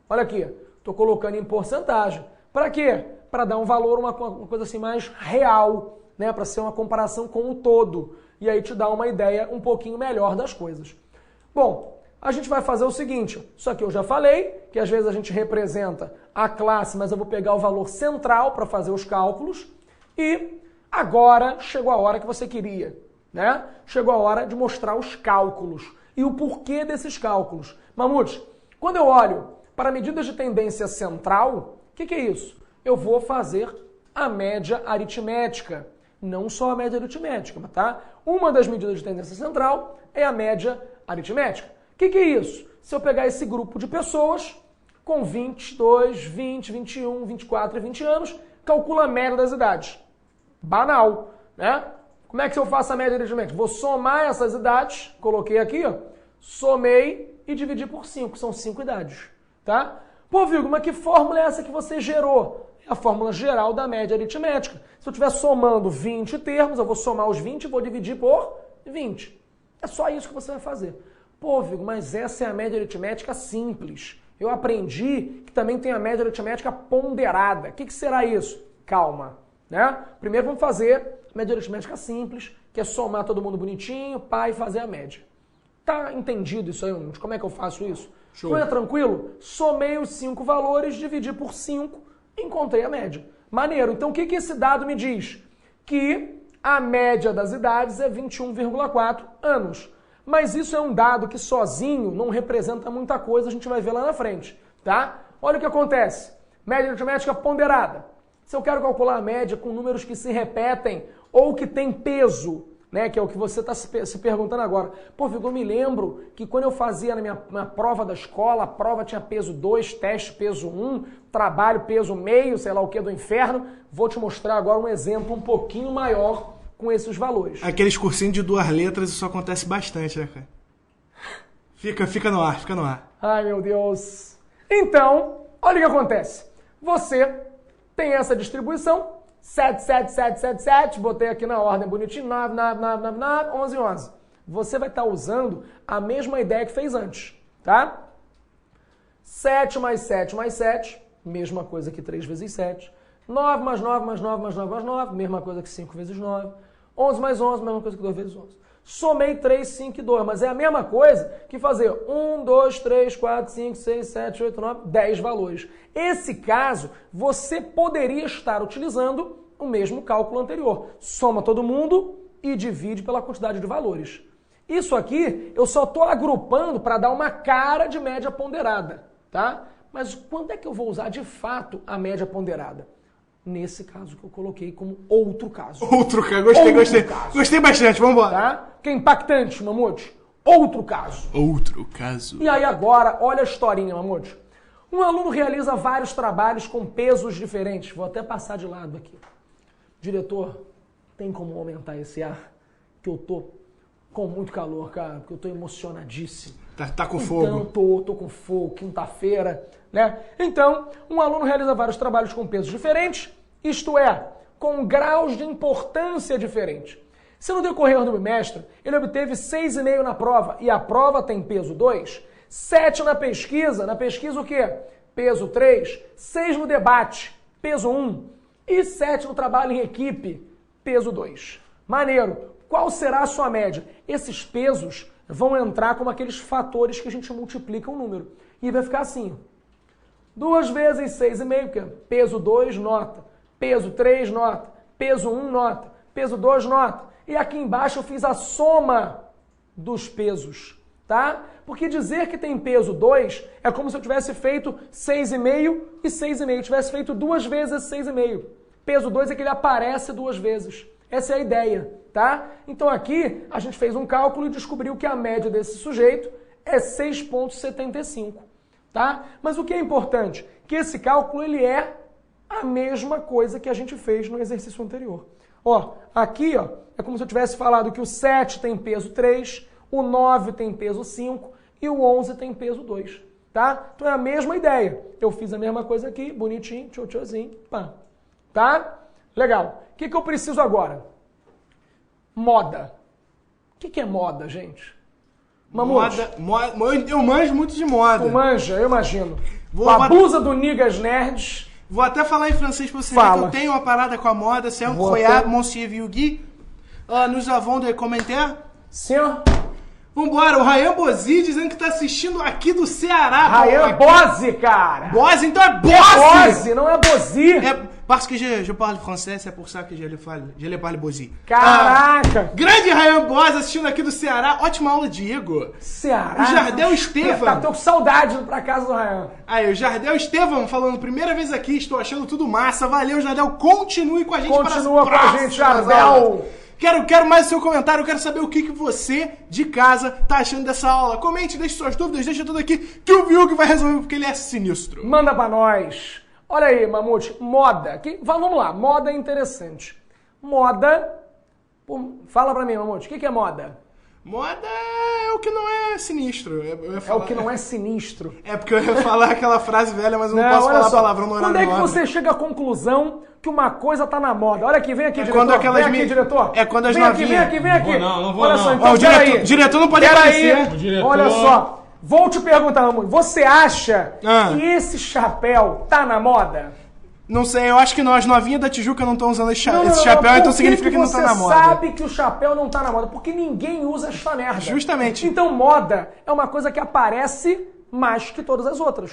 Olha aqui, estou colocando em porcentagem. Para quê? Para dar um valor, uma coisa assim mais real, né? Para ser uma comparação com o todo. E aí te dá uma ideia um pouquinho melhor das coisas. Bom, a gente vai fazer o seguinte, só que eu já falei que às vezes a gente representa a classe, mas eu vou pegar o valor central para fazer os cálculos. E agora chegou a hora que você queria, né? Chegou a hora de mostrar os cálculos e o porquê desses cálculos. Mamute, quando eu olho para medidas de tendência central, o que é isso? Eu vou fazer a média aritmética. Não só a média aritmética, tá? Uma das medidas de tendência central é a média aritmética. O que é isso? Se eu pegar esse grupo de pessoas com 22, 20, 21, 24 e 20 anos, calcula a média das idades. Banal, né? Como é que eu faço a média aritmética? Vou somar essas idades, coloquei aqui, ó, somei e dividi por 5, são 5 idades, tá? Pô, Vigo, mas que fórmula é essa que você gerou? É a fórmula geral da média aritmética. Se eu estiver somando 20 termos, eu vou somar os 20 e vou dividir por 20. É só isso que você vai fazer. Pô, Vigo, mas essa é a média aritmética simples. Eu aprendi que também tem a média aritmética ponderada. O que será isso? Calma, né? Primeiro vamos fazer a média aritmética simples, que é somar todo mundo bonitinho, pá, e fazer a média. Tá entendido isso aí? Como é que eu faço isso? Show. Foi tranquilo? Somei os 5 valores, dividi por 5, encontrei a média. Maneiro. Então o que esse dado me diz? Que a média das idades é 21,4 anos. Mas isso é um dado que sozinho não representa muita coisa, a gente vai ver lá na frente, tá? Olha o que acontece. Média aritmética ponderada. Se eu quero calcular a média com números que se repetem ou que tem peso, né, que é o que você está se perguntando agora. Pô, Vigo, eu me lembro que quando eu fazia na minha prova da escola, a prova tinha peso 2, teste peso 1, trabalho peso meio, sei lá o que do inferno. Vou te mostrar agora um exemplo um pouquinho maior com esses valores. Aqueles cursinhos de 2 letras, isso acontece bastante, né, cara? Fica no ar, fica no ar. Ai, meu Deus. Então, olha o que acontece. Você tem essa distribuição, 7, 7, 7, 7, 7, botei aqui na ordem bonitinho, 9, 9, 9, 9, 9, 11, 11. Você vai estar usando a mesma ideia que fez antes, tá? 7 mais 7 mais 7, mesma coisa que 3 vezes 7. 9 mais 9 mais 9 mais 9 mais 9, mesma coisa que 5 vezes 9. 11 mais 11, mesma coisa que 2 vezes 11. Somei 3, 5 e 2, mas é a mesma coisa que fazer 1, 2, 3, 4, 5, 6, 7, 8, 9, 10 valores. Esse caso, você poderia estar utilizando o mesmo cálculo anterior. Soma todo mundo e divide pela quantidade de valores. Isso aqui eu só estou agrupando para dar uma cara de média ponderada, tá? Mas quando é que eu vou usar de fato a média ponderada? Nesse caso que eu coloquei como outro caso. Outro caso, gostei. Caso. Gostei bastante, vamos embora. Tá? Que é impactante, Mamute. Outro caso. Outro caso. E aí agora, olha a historinha, Mamute. Um aluno realiza vários trabalhos com pesos diferentes. Vou até passar de lado aqui. Diretor, tem como aumentar esse ar? Que eu tô com muito calor, cara. Que eu tô emocionadíssimo. Tá com fogo. Então, tô com fogo, quinta-feira, né? Então, um aluno realiza vários trabalhos com pesos diferentes, isto é, com graus de importância diferentes. Se no decorrer do bimestre ele obteve 6,5 na prova e a prova tem peso 2, 7 na pesquisa o quê? Peso 3, 6 no debate, peso 1 e 7 no trabalho em equipe, peso 2. Maneiro. Qual será a sua média? Esses pesos vão entrar como aqueles fatores que a gente multiplica o número. E vai ficar assim. 2 vezes 6,5, que é peso 2, nota. Peso 3, nota. Peso 1, nota. Peso 2, nota. E aqui embaixo eu fiz a soma dos pesos, tá? Porque dizer que tem peso 2 é como se eu tivesse feito 6,5 e 6,5. Tivesse feito 2 vezes 6,5. Peso 2 é que ele aparece 2 vezes. Essa é a ideia, tá? Então aqui a gente fez um cálculo e descobriu que a média desse sujeito é 6,75, tá? Mas o que é importante? Que esse cálculo ele é a mesma coisa que a gente fez no exercício anterior. Ó, aqui ó, é como se eu tivesse falado que o 7 tem peso 3, o 9 tem peso 5 e o 11 tem peso 2, tá? Então é a mesma ideia. Eu fiz a mesma coisa aqui, bonitinho, tchotchozinho, pá. Tá? Legal. O que eu preciso agora? Moda. O que é moda, gente? Mamute. Eu manjo muito de moda. Tu manja, eu imagino. A blusa do Niggas Nerds. Vou até falar em francês pra você ver que eu tenho uma parada com a moda. C'est incroyable, monsieur Vilgui. Nous avons des commentaires. Senhor. Vambora, o Ryan Bozi dizendo que tá assistindo aqui do Ceará. Ryan Bozi, cara. Bozi, então é Bozi. É Bozi, não é Bozi. Parce que je parle français, c'est pour ça que je le parle Bozi. Caraca. Grande Ryan Bozi assistindo aqui do Ceará. Ótima aula, Diego. Ceará. O Jardel Estevam. Tô com saudade de ir pra casa do Ryan. Aí, o Jardel Estevam falando, primeira vez aqui, estou achando tudo massa. Valeu, Jardel. Continue com a gente. Continua com a gente, Jardel. Quero mais o seu comentário, quero saber o que você de casa tá achando dessa aula. Comente, deixe suas dúvidas, deixa tudo aqui que o Vilg vai resolver porque ele é sinistro. Manda pra nós. Olha aí, Mamute, moda. Vamos lá, moda é interessante. Moda, fala pra mim, Mamute, o que é moda? Moda é o que não é sinistro. É o que não é sinistro. É porque eu ia falar aquela frase velha, mas eu não posso falar palavrão no horário. Quando é que você chega à conclusão que uma coisa tá na moda? Olha aqui, vem aqui, diretor. Vem aqui, diretor. É quando as novinhas... Vem aqui. Não vou Olha não. só, então, o diretor não pode aparecer. Olha só, vou te perguntar, amor. Você acha que esse chapéu tá na moda? Não sei, eu acho que não. As novinhas da Tijuca não estão usando esse chapéu, então significa que não tá na moda. Você sabe que o chapéu não tá na moda, porque ninguém usa esta merda. Justamente. Então moda é uma coisa que aparece mais que todas as outras.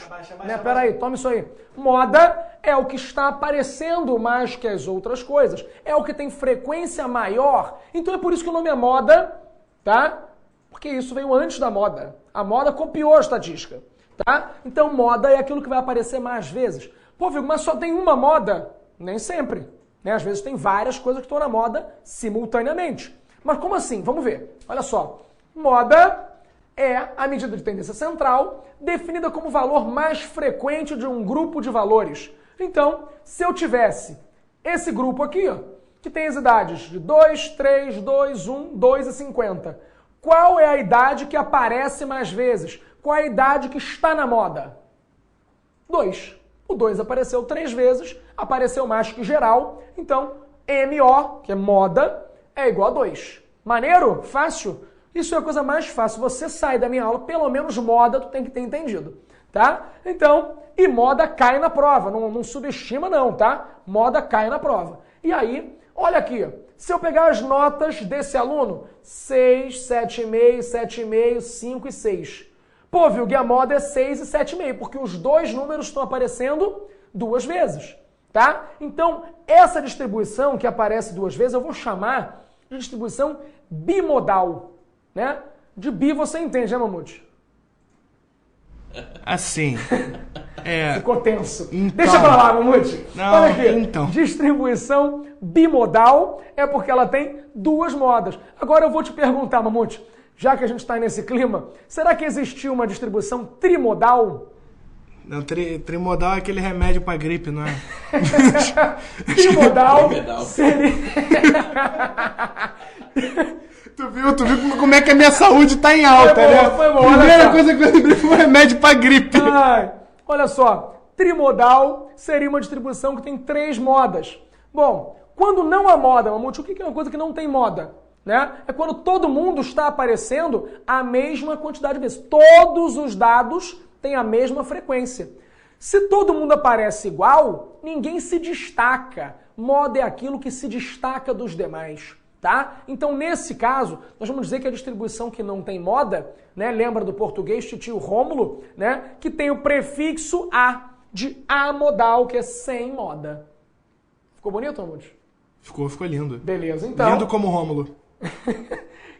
Peraí, toma isso aí. Moda é o que está aparecendo mais que as outras coisas. É o que tem frequência maior. Então é por isso que o nome é moda, tá? Porque isso veio antes da moda. A moda copiou a estatística, tá? Então moda é aquilo que vai aparecer mais vezes. Pô, Vigo, mas só tem uma moda? Nem sempre. Né? Às vezes tem várias coisas que estão na moda simultaneamente. Mas como assim? Vamos ver. Olha só. Moda é a medida de tendência central definida como o valor mais frequente de um grupo de valores. Então, se eu tivesse esse grupo aqui, ó, que tem as idades de 2, 3, 2, 1, 2 e 50, qual é a idade que aparece mais vezes? Qual é a idade que está na moda? 2. O 2 apareceu 3 vezes, apareceu mais que geral, então MO, que é moda, é igual a 2. Maneiro? Fácil? Isso é a coisa mais fácil. Você sai da minha aula, pelo menos moda, tu tem que ter entendido, tá? Então, e moda cai na prova, não subestima não, tá? Moda cai na prova. E aí, olha aqui, se eu pegar as notas desse aluno, 6, 7,5, 7,5, 5 e 6. Pô, Vilg, a moda é 6 e 7,5, porque os dois números estão aparecendo 2 vezes, tá? Então, essa distribuição que aparece 2 vezes, eu vou chamar de distribuição bimodal, né? De bi você entende, né, Mamute? Assim, Ficou tenso. Então, deixa pra lá, Mamute. Não, olha aqui. então. Distribuição bimodal é porque ela tem 2 modas. Agora eu vou te perguntar, Mamute, já que a gente está nesse clima, será que existiu uma distribuição trimodal? Não, trimodal é aquele remédio pra gripe, não é? Trimodal seria... Tu viu como é que a minha saúde tá em alta, né? Foi bom, Primeira coisa que eu lembrei foi um remédio pra gripe. Ai, olha só, trimodal seria uma distribuição que tem 3 modas. Bom, quando não há moda, Mamute, o que é uma coisa que não tem moda? Né? É quando todo mundo está aparecendo a mesma quantidade de vezes. Todos os dados têm a mesma frequência. Se todo mundo aparece igual, ninguém se destaca. Moda é aquilo que se destaca dos demais, tá? Então, nesse caso, nós vamos dizer que a distribuição que não tem moda, né? Lembra do português titio Rômulo, né? Que tem o prefixo a, de amodal, que é sem moda. Ficou bonito, Mamute? Ficou lindo. Beleza, então... Lindo como Rômulo.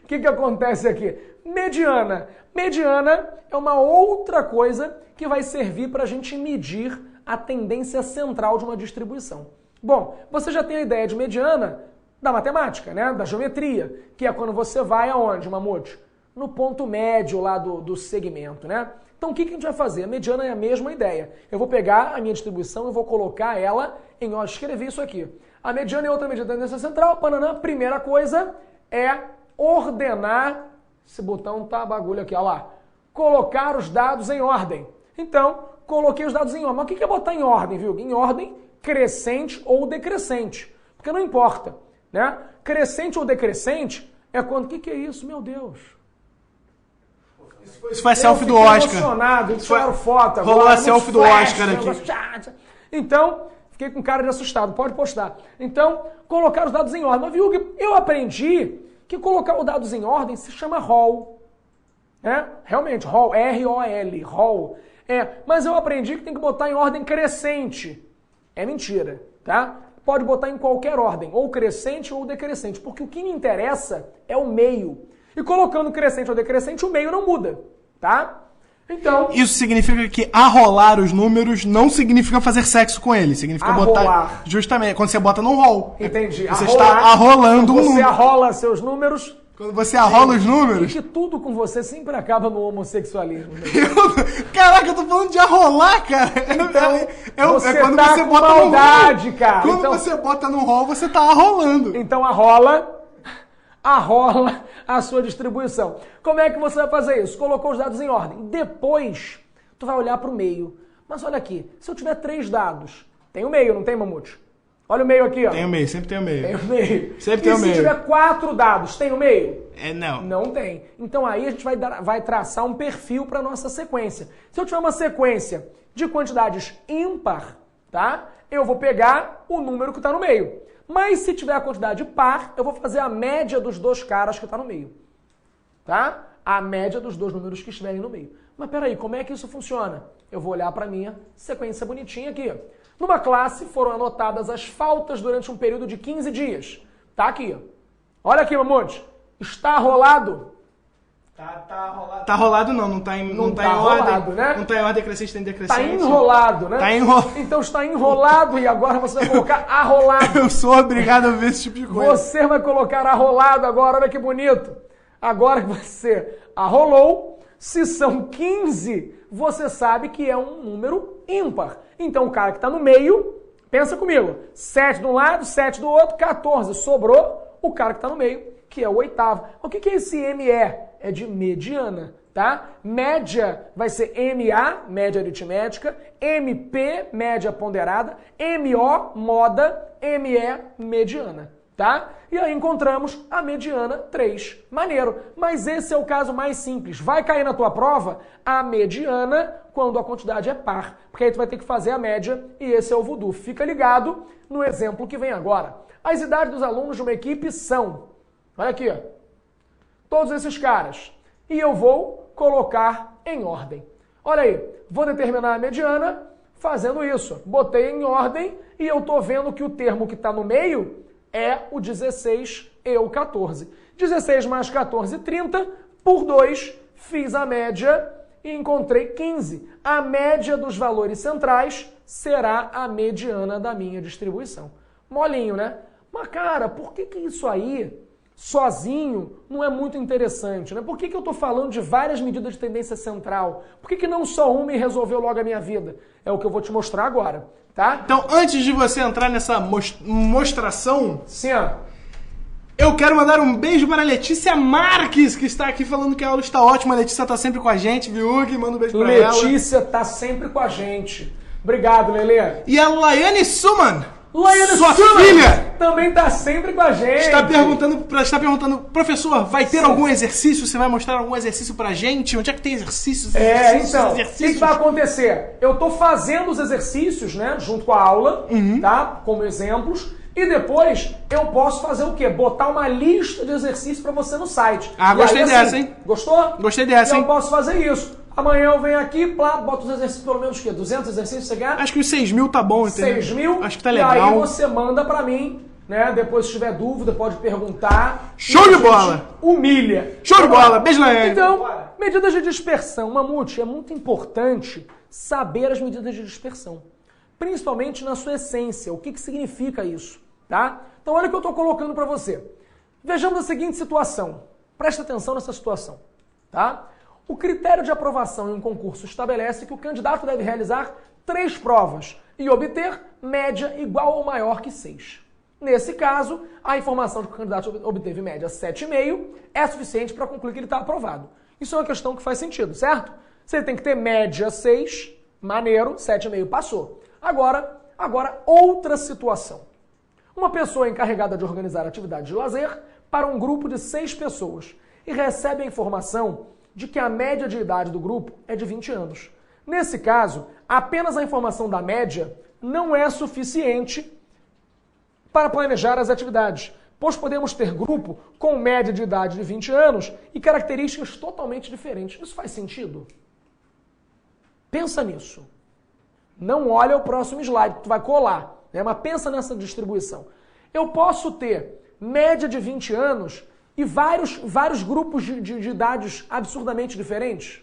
O que acontece aqui? Mediana. Mediana é uma outra coisa que vai servir para a gente medir a tendência central de uma distribuição. Bom, você já tem a ideia de mediana da matemática, né? Da geometria, que é quando você vai aonde, Mamute? No ponto médio lá do segmento, né? Então o que a gente vai fazer? A mediana é a mesma ideia. Eu vou pegar a minha distribuição e vou colocar ela em... Ó, escrevi isso aqui. A mediana é outra medida da tendência central. Pananã, primeira coisa é ordenar... Esse botão tá bagulho aqui, ó lá. Colocar os dados em ordem. Então, coloquei os dados em ordem. Mas o que é botar em ordem, viu? Em ordem crescente ou decrescente. Porque não importa, né? Crescente ou decrescente é quando... O que é isso? Meu Deus. Isso foi a selfie do Oscar. Emocionado, tiraram foto agora. Rolou a selfie do Oscar aqui. Então, fiquei com cara de assustado. Pode postar. Então, colocar os dados em ordem. Mas viu que eu aprendi que colocar os dados em ordem se chama roll. É? Realmente, roll, R-O-L, roll. Mas eu aprendi que tem que botar em ordem crescente. É mentira, tá? Pode botar em qualquer ordem, ou crescente ou decrescente, porque o que me interessa é o meio. E colocando crescente ou decrescente, o meio não muda, tá? Então... Isso significa que arrolar os números não significa fazer sexo com eles. Significa botar... Justamente, quando você bota num roll. Entendi. Você está arrolando um número. Você arrola seus números... Quando você arrola os números... E que tudo com você sempre acaba no homossexualismo. Né? Caraca, eu tô falando de arrolar, cara. Então, você quando tá você com bota maldade, no roll, cara. Quando então, você bota no roll, você tá arrolando. Então arrola a sua distribuição. Como é que você vai fazer isso? Colocou os dados em ordem. Depois, tu vai olhar para o meio. Mas olha aqui, se eu tiver 3 dados, tem o meio, não tem, Mamute? Olha o meio aqui, ó. Tem o meio, sempre tem o meio. Tem o meio. Sempre tem o meio. E se tiver 4 dados, tem o meio? Não. Não tem. Então aí a gente vai traçar um perfil para nossa sequência. Se eu tiver uma sequência de quantidades ímpar, tá? Eu vou pegar o número que está no meio. Mas se tiver a quantidade par, eu vou fazer a média dos 2 caras que está no meio. Tá? A média dos 2 números que estiverem no meio. Mas peraí, como é que isso funciona? Eu vou olhar para a minha sequência bonitinha aqui. Numa classe foram anotadas as faltas durante um período de 15 dias. Tá aqui. Olha aqui, Mamute. Está rolado? Tá rolado. Tá rolado não tá em rolado, em ordem, né? Não tá em ordem crescente, tem decrescente. Tá enrolado, né? Tá enrolado. Então está enrolado e agora você vai colocar arrolado. Eu sou obrigado a ver esse tipo de coisa. Você vai colocar arrolado agora, olha que bonito. Agora que você arrolou, se são 15, você sabe que é um número ímpar. Então o cara que está no meio, pensa comigo, 7 de um lado, 7 do outro, 14. Sobrou o cara que está no meio, que é o 8º. O que é esse ME? É de mediana, tá? Média vai ser MA, média aritmética, MP, média ponderada, MO, moda, ME, mediana, tá? E aí encontramos a mediana 3. Maneiro. Mas esse é o caso mais simples. Vai cair na tua prova a mediana quando a quantidade é par. Porque aí tu vai ter que fazer a média e esse é o voodoo. Fica ligado no exemplo que vem agora. As idades dos alunos de uma equipe são... Olha aqui, ó. Todos esses caras. E eu vou colocar em ordem. Olha aí, vou determinar a mediana fazendo isso. Botei em ordem e eu tô vendo que o termo que está no meio é o 16 e o 14. 16 mais 14, 30. Por 2, fiz a média e encontrei 15. A média dos valores centrais será a mediana da minha distribuição. Molinho, né? Mas, cara, por que isso aí... sozinho não é muito interessante, né? Por que eu estou falando de várias medidas de tendência central? Por que não só uma e resolveu logo a minha vida? É o que eu vou te mostrar agora, tá? Então, antes de você entrar nessa mostração... Sim, ó. Eu quero mandar um beijo para a Letícia Marques, que está aqui falando que a aula está ótima. A Letícia está sempre com a gente, viu? Manda um beijo para ela. Letícia está sempre com a gente. Obrigado, Lelê. E a Laiane Suman. Sua filha também está sempre com a gente. Está perguntando, professor, vai ter algum exercício? Você vai mostrar algum exercício pra gente? Onde é que tem exercícios? Então, o que vai acontecer? Eu estou fazendo os exercícios, né, junto com a aula, tá? Como exemplos. E depois eu posso fazer o quê? Botar uma lista de exercícios para você no site. Ah, gostei dessa, hein? Gostou? Gostei dessa, hein? Eu posso fazer isso. Amanhã eu venho aqui, boto os exercícios, pelo menos o quê? 200 exercícios, você quer? Acho que os 6.000 tá bom, entendeu? 6.000. Acho que tá legal. E aí você manda pra mim, né? Depois, se tiver dúvida, pode perguntar. Show de bola! Humilha. Show de bola! Beijo, Laiane! Então, medidas de dispersão. Mamute, é muito importante saber as medidas de dispersão. Principalmente na sua essência. O que significa isso, tá? Então, olha o que eu estou colocando para você. Vejamos a seguinte situação. Presta atenção nessa situação, tá? O critério de aprovação em um concurso estabelece que o candidato deve realizar 3 provas e obter média igual ou maior que 6. Nesse caso, a informação de que o candidato obteve média 7,5 é suficiente para concluir que ele está aprovado. Isso é uma questão que faz sentido, certo? Você tem que ter média 6, maneiro, 7,5 passou. Agora, outra situação. Uma pessoa é encarregada de organizar atividades de lazer para um grupo de 6 pessoas e recebe a informação de que a média de idade do grupo é de 20 anos. Nesse caso, apenas a informação da média não é suficiente para planejar as atividades, pois podemos ter grupo com média de idade de 20 anos e características totalmente diferentes. Isso faz sentido? Pensa nisso. Não olha o próximo slide, que tu vai colar, né? Mas pensa nessa distribuição. Eu posso ter média de 20 anos e vários grupos de idades absurdamente diferentes?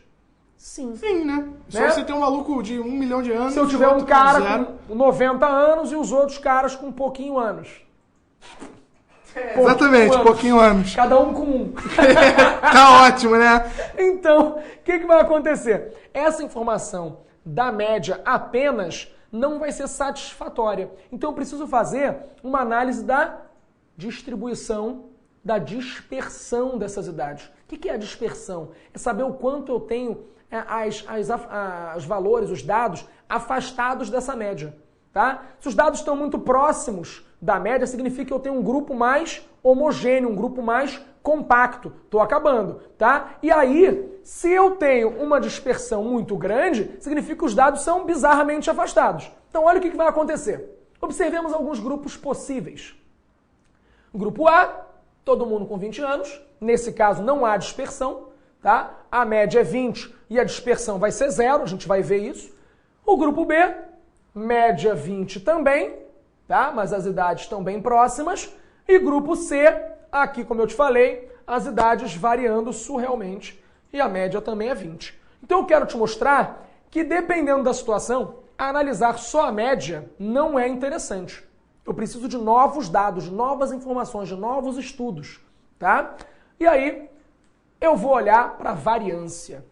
Sim. Sim, né? Só você tem um maluco de 1 milhão de anos. Se eu tiver um cara com 90 anos e os outros caras com um pouquinho anos. Exatamente, pouquinho anos. Cada um com um. Tá ótimo, né? Então, o que vai acontecer? Essa informação da média apenas não vai ser satisfatória. Então eu preciso fazer uma análise da distribuição, da dispersão dessas idades. O que é a dispersão? É saber o quanto eu tenho os valores, os dados afastados dessa média. Tá? Se os dados estão muito próximos da média, significa que eu tenho um grupo mais homogêneo, um grupo mais compacto. Estou acabando, tá? E aí, se eu tenho uma dispersão muito grande, significa que os dados são bizarramente afastados. Então, olha o que vai acontecer. Observemos alguns grupos possíveis. Grupo A, todo mundo com 20 anos. Nesse caso, não há dispersão, tá? A média é 20 e a dispersão vai ser 0, a gente vai ver isso. O grupo B, média 20 também, tá? Mas as idades estão bem próximas. E grupo C, aqui, como eu te falei, as idades variando surrealmente e a média também é 20. Então eu quero te mostrar que, dependendo da situação, analisar só a média não é interessante. Eu preciso de novos dados, de novas informações, de novos estudos, tá? E aí eu vou olhar para a variância.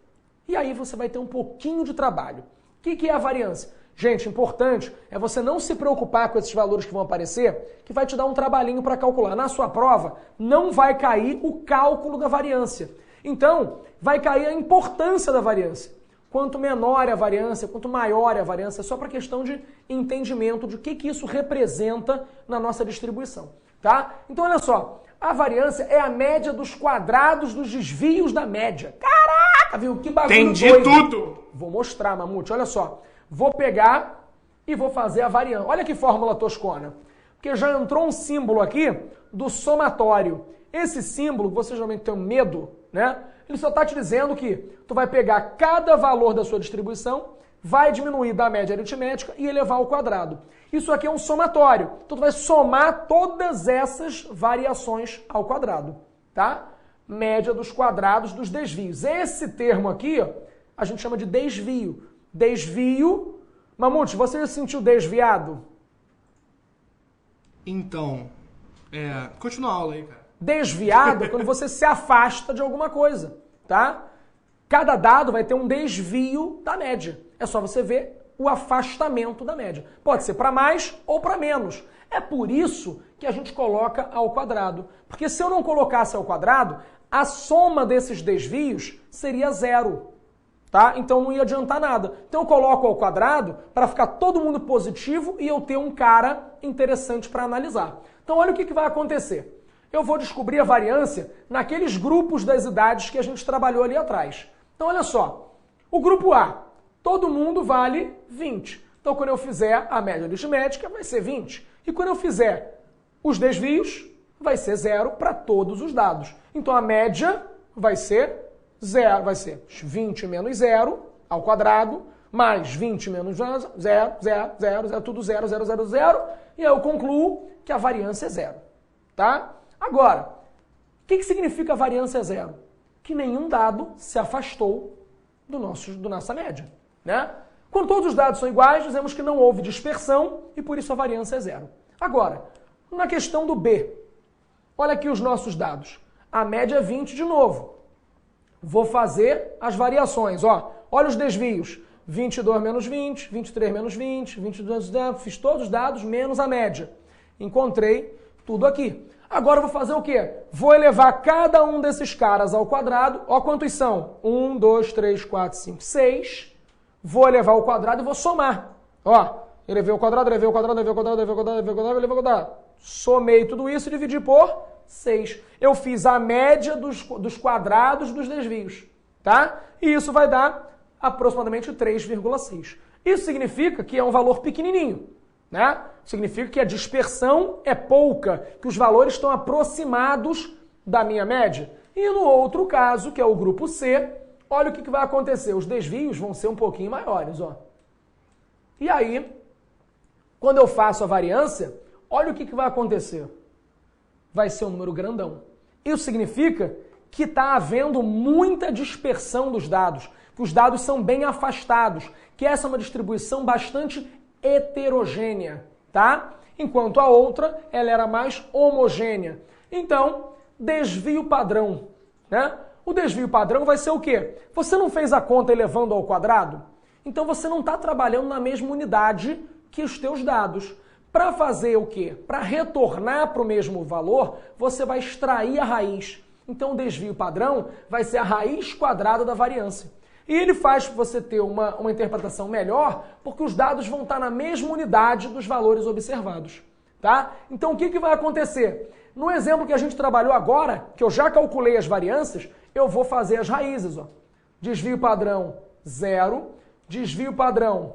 E aí você vai ter um pouquinho de trabalho. O que é a variância? Gente, importante é você não se preocupar com esses valores que vão aparecer, que vai te dar um trabalhinho para calcular. Na sua prova, não vai cair o cálculo da variância. Então, vai cair a importância da variância. Quanto menor é a variância, quanto maior é a variância, é só para questão de entendimento de o que isso representa na nossa distribuição. Tá? Então, olha só, a variância é a média dos quadrados dos desvios da média. Caraca, viu? Que bagulho entendi doido. Tudo! Vou mostrar, Mamute, olha só. Vou pegar e vou fazer a variância. Olha que fórmula toscona. Porque já entrou um símbolo aqui do somatório. Esse símbolo, você geralmente tem medo, né? Ele só está te dizendo que tu vai pegar cada valor da sua distribuição, vai diminuir da média aritmética e elevar ao quadrado. Isso aqui é um somatório. Então tu vai somar todas essas variações ao quadrado, tá? Média dos quadrados dos desvios. Esse termo aqui, ó, a gente chama de desvio. Desvio. Mamute, você se sentiu desviado? Então, continua a aula aí, cara. Desviado é quando você se afasta de alguma coisa, tá? Cada dado vai ter um desvio da média. É só você ver o afastamento da média. Pode ser para mais ou para menos. É por isso que a gente coloca ao quadrado. Porque se eu não colocasse ao quadrado, a soma desses desvios seria 0. Tá? Então não ia adiantar nada. Então eu coloco ao quadrado para ficar todo mundo positivo e eu ter um cara interessante para analisar. Então olha o que vai acontecer. Eu vou descobrir a variância naqueles grupos das idades que a gente trabalhou ali atrás. Então olha só, o grupo A, todo mundo vale 20. Então quando eu fizer a média aritmética vai ser 20. E quando eu fizer os desvios, vai ser 0 para todos os dados. Então a média vai ser zero vai ser 20 menos 0 ao quadrado, mais 20 menos 0, 0, 0, 0, tudo 0, 0, 0, 0, e aí eu concluo que a variância é zero, tá? Agora, o que significa a variância é zero? Que nenhum dado se afastou do nossa média, né? Quando todos os dados são iguais, dizemos que não houve dispersão e por isso a variância é zero. Agora, na questão do B, olha aqui os nossos dados. A média é 20 de novo. Vou fazer as variações, ó. Olha os desvios. 22 menos 20, 23 menos 20, 22 menos 10, fiz todos os dados menos a média. Encontrei tudo aqui. Agora eu vou fazer o quê? Vou elevar cada um desses caras ao quadrado. Ó quantos são? 1, 2, 3, 4, 5, 6. Vou elevar ao quadrado e vou somar. Ó, elevei ao quadrado, elevei ao quadrado, elevei ao quadrado, elevei ao quadrado, elevei ao quadrado, elevei ao quadrado. Somei tudo isso e dividi por 6. Eu fiz a média dos quadrados dos desvios, tá? E isso vai dar aproximadamente 3,6. Isso significa que é um valor pequenininho, né? Significa que a dispersão é pouca, que os valores estão aproximados da minha média. E no outro caso, que é o grupo C, olha o que vai acontecer. Os desvios vão ser um pouquinho maiores, ó. E aí, quando eu faço a variância, olha o que vai acontecer. Vai ser um número grandão. Isso significa que está havendo muita dispersão dos dados, que os dados são bem afastados, que essa é uma distribuição bastante heterogênea, tá? Enquanto a outra, ela era mais homogênea. Então, desvio padrão, né? O desvio padrão vai ser o quê? Você não fez a conta elevando ao quadrado? Então você não está trabalhando na mesma unidade que os teus dados. Para fazer o quê? Para retornar para o mesmo valor, você vai extrair a raiz. Então o desvio padrão vai ser a raiz quadrada da variância. E ele faz você ter uma interpretação melhor, porque os dados vão estar na mesma unidade dos valores observados, tá? Então o que vai acontecer? No exemplo que a gente trabalhou agora, que eu já calculei as variâncias, eu vou fazer as raízes, ó. Desvio padrão 0, desvio padrão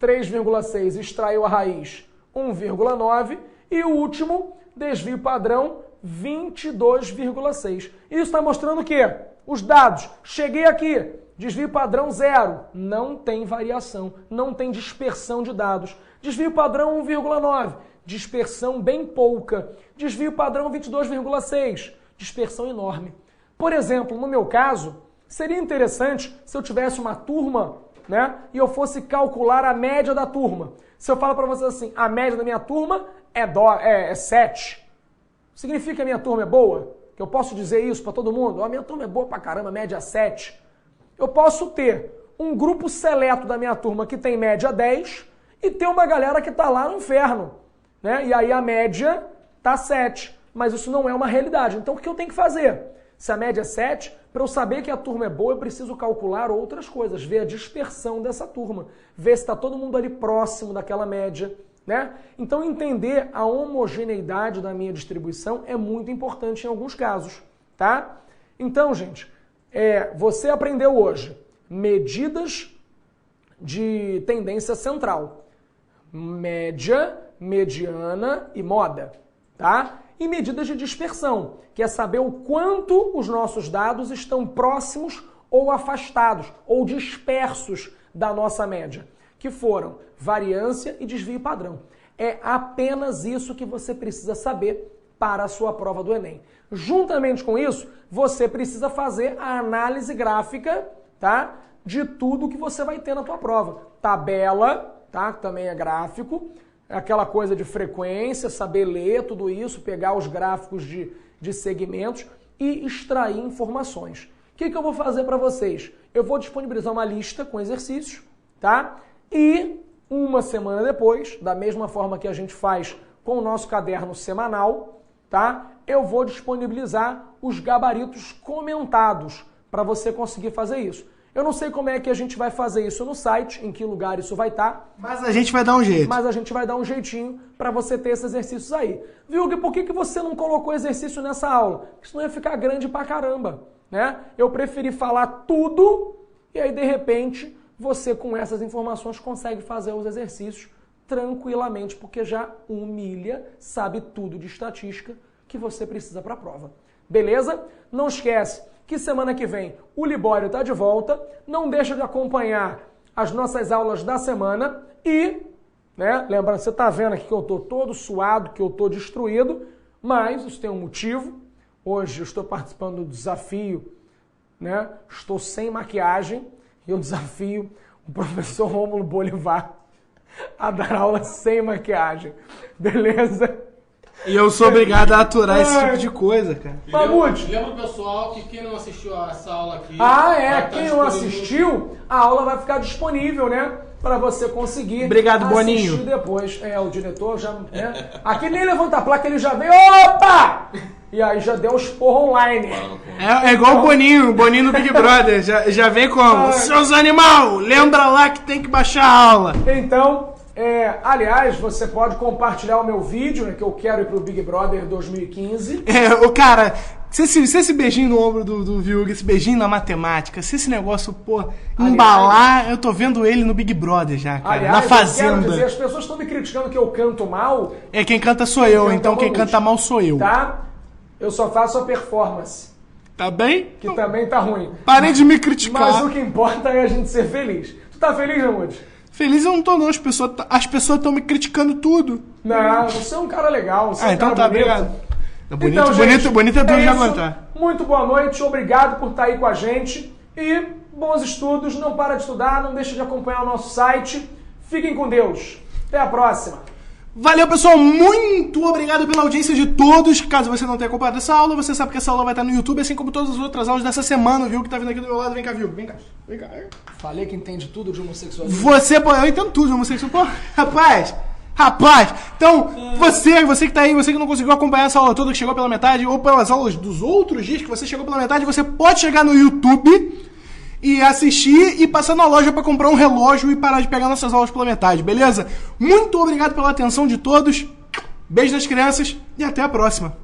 3,6, extraiu a raiz 1,9 e o último, desvio padrão 22,6. Isso está mostrando o quê? Os dados. Cheguei aqui, desvio padrão 0, não tem variação, não tem dispersão de dados. Desvio padrão 1,9, dispersão bem pouca. Desvio padrão 22,6, dispersão enorme. Por exemplo, no meu caso, seria interessante se eu tivesse uma turma, né, e eu fosse calcular a média da turma. Se eu falo para vocês assim, a média da minha turma é 7, significa que a minha turma é boa? Que eu posso dizer isso para todo mundo? A minha turma é boa pra caramba, média 7. Eu posso ter um grupo seleto da minha turma que tem média 10 e ter uma galera que tá lá no inferno, né? E aí a média tá 7, mas isso não é uma realidade. Então o que eu tenho que fazer? Se a média é 7, para eu saber que a turma é boa, eu preciso calcular outras coisas, ver a dispersão dessa turma, ver se está todo mundo ali próximo daquela média, né? Então entender a homogeneidade da minha distribuição é muito importante em alguns casos, tá? Então, gente, você aprendeu hoje medidas de tendência central, média, mediana e moda, tá? E medidas de dispersão, que é saber o quanto os nossos dados estão próximos ou afastados, ou dispersos da nossa média, que foram variância e desvio padrão. É apenas isso que você precisa saber para a sua prova do Enem. Juntamente com isso, você precisa fazer a análise gráfica, tá, de tudo que você vai ter na tua prova. Tabela, tá, que também é gráfico, aquela coisa de frequência, saber ler tudo isso, pegar os gráficos de segmentos e extrair informações. O que eu vou fazer para vocês? Eu vou disponibilizar uma lista com exercícios, tá? E uma semana depois, da mesma forma que a gente faz com o nosso caderno semanal, tá? Eu vou disponibilizar os gabaritos comentados para você conseguir fazer isso. Eu não sei como é que a gente vai fazer isso no site, em que lugar isso vai estar. Mas a gente vai dar um jeito. Mas a gente vai dar um jeitinho para você ter esses exercícios aí. Viu? Por que você não colocou exercício nessa aula? Porque senão ia ficar grande pra caramba, né? Eu preferi falar tudo e aí, de repente, você com essas informações consegue fazer os exercícios tranquilamente, porque já humilha, sabe tudo de estatística que você precisa para a prova. Beleza? Não esquece que semana que vem o Libório está de volta. Não deixa de acompanhar as nossas aulas da semana e, né, lembrando, você está vendo aqui que eu estou todo suado, que eu estou destruído, mas isso tem um motivo. Hoje eu estou participando do desafio, né? Estou sem maquiagem e eu desafio o professor Rômulo Bolivar a dar aula sem maquiagem. Beleza? E eu sou obrigado a aturar esse tipo de coisa, cara. Mamute! Lembra, pessoal, que quem não assistiu a essa aula aqui... Quem não assistiu, a aula vai ficar disponível, né? Para você conseguir Obrigado, assistir Boninho. depois. O diretor já... Né? Aqui nem levanta a placa, ele já veio... Opa! E aí já deu uns porra online. É igual o Boninho no Big Brother. Já vem como? Seus animal, lembra lá que tem que baixar a aula. Então, aliás, você pode compartilhar o meu vídeo, né, que eu quero ir pro Big Brother 2015. O cara, se esse beijinho no ombro do Viúga, esse beijinho na matemática, se esse negócio, embalar, eu tô vendo ele no Big Brother já, cara, aliás, na Fazenda. Eu quero dizer, as pessoas estão me criticando que eu canto mal. Quem canta sou eu, então quem canta mal sou eu. Tá? Eu só faço a performance. Tá bem? Que também tá ruim. Parem de me criticar. Mas o que importa é a gente ser feliz. Tu tá feliz, Ramude? Feliz eu não tô, não. As pessoas estão me criticando tudo. Não, você é um cara legal. Você é um então cara tá, bonito. Obrigado. Bonito é duro de aguentar. Muito boa noite, obrigado por estar aí com a gente. E bons estudos, não para de estudar, não deixa de acompanhar o nosso site. Fiquem com Deus. Até a próxima. Valeu, pessoal, muito obrigado pela audiência de todos. Caso você não tenha acompanhado essa aula, você sabe que essa aula vai estar no YouTube, assim como todas as outras aulas dessa semana, viu? Que tá vindo aqui do meu lado. Vem cá, viu? Vem cá. Falei que entende tudo de homossexualismo. Eu entendo tudo de homossexualismo. Rapaz, então, você que tá aí, você que não conseguiu acompanhar essa aula toda, que chegou pela metade, ou pelas aulas dos outros dias que você chegou pela metade, você pode chegar no YouTube e assistir e passar na loja pra comprar um relógio e parar de pegar nossas aulas pela metade, beleza? Muito obrigado pela atenção de todos, beijo das crianças e até a próxima.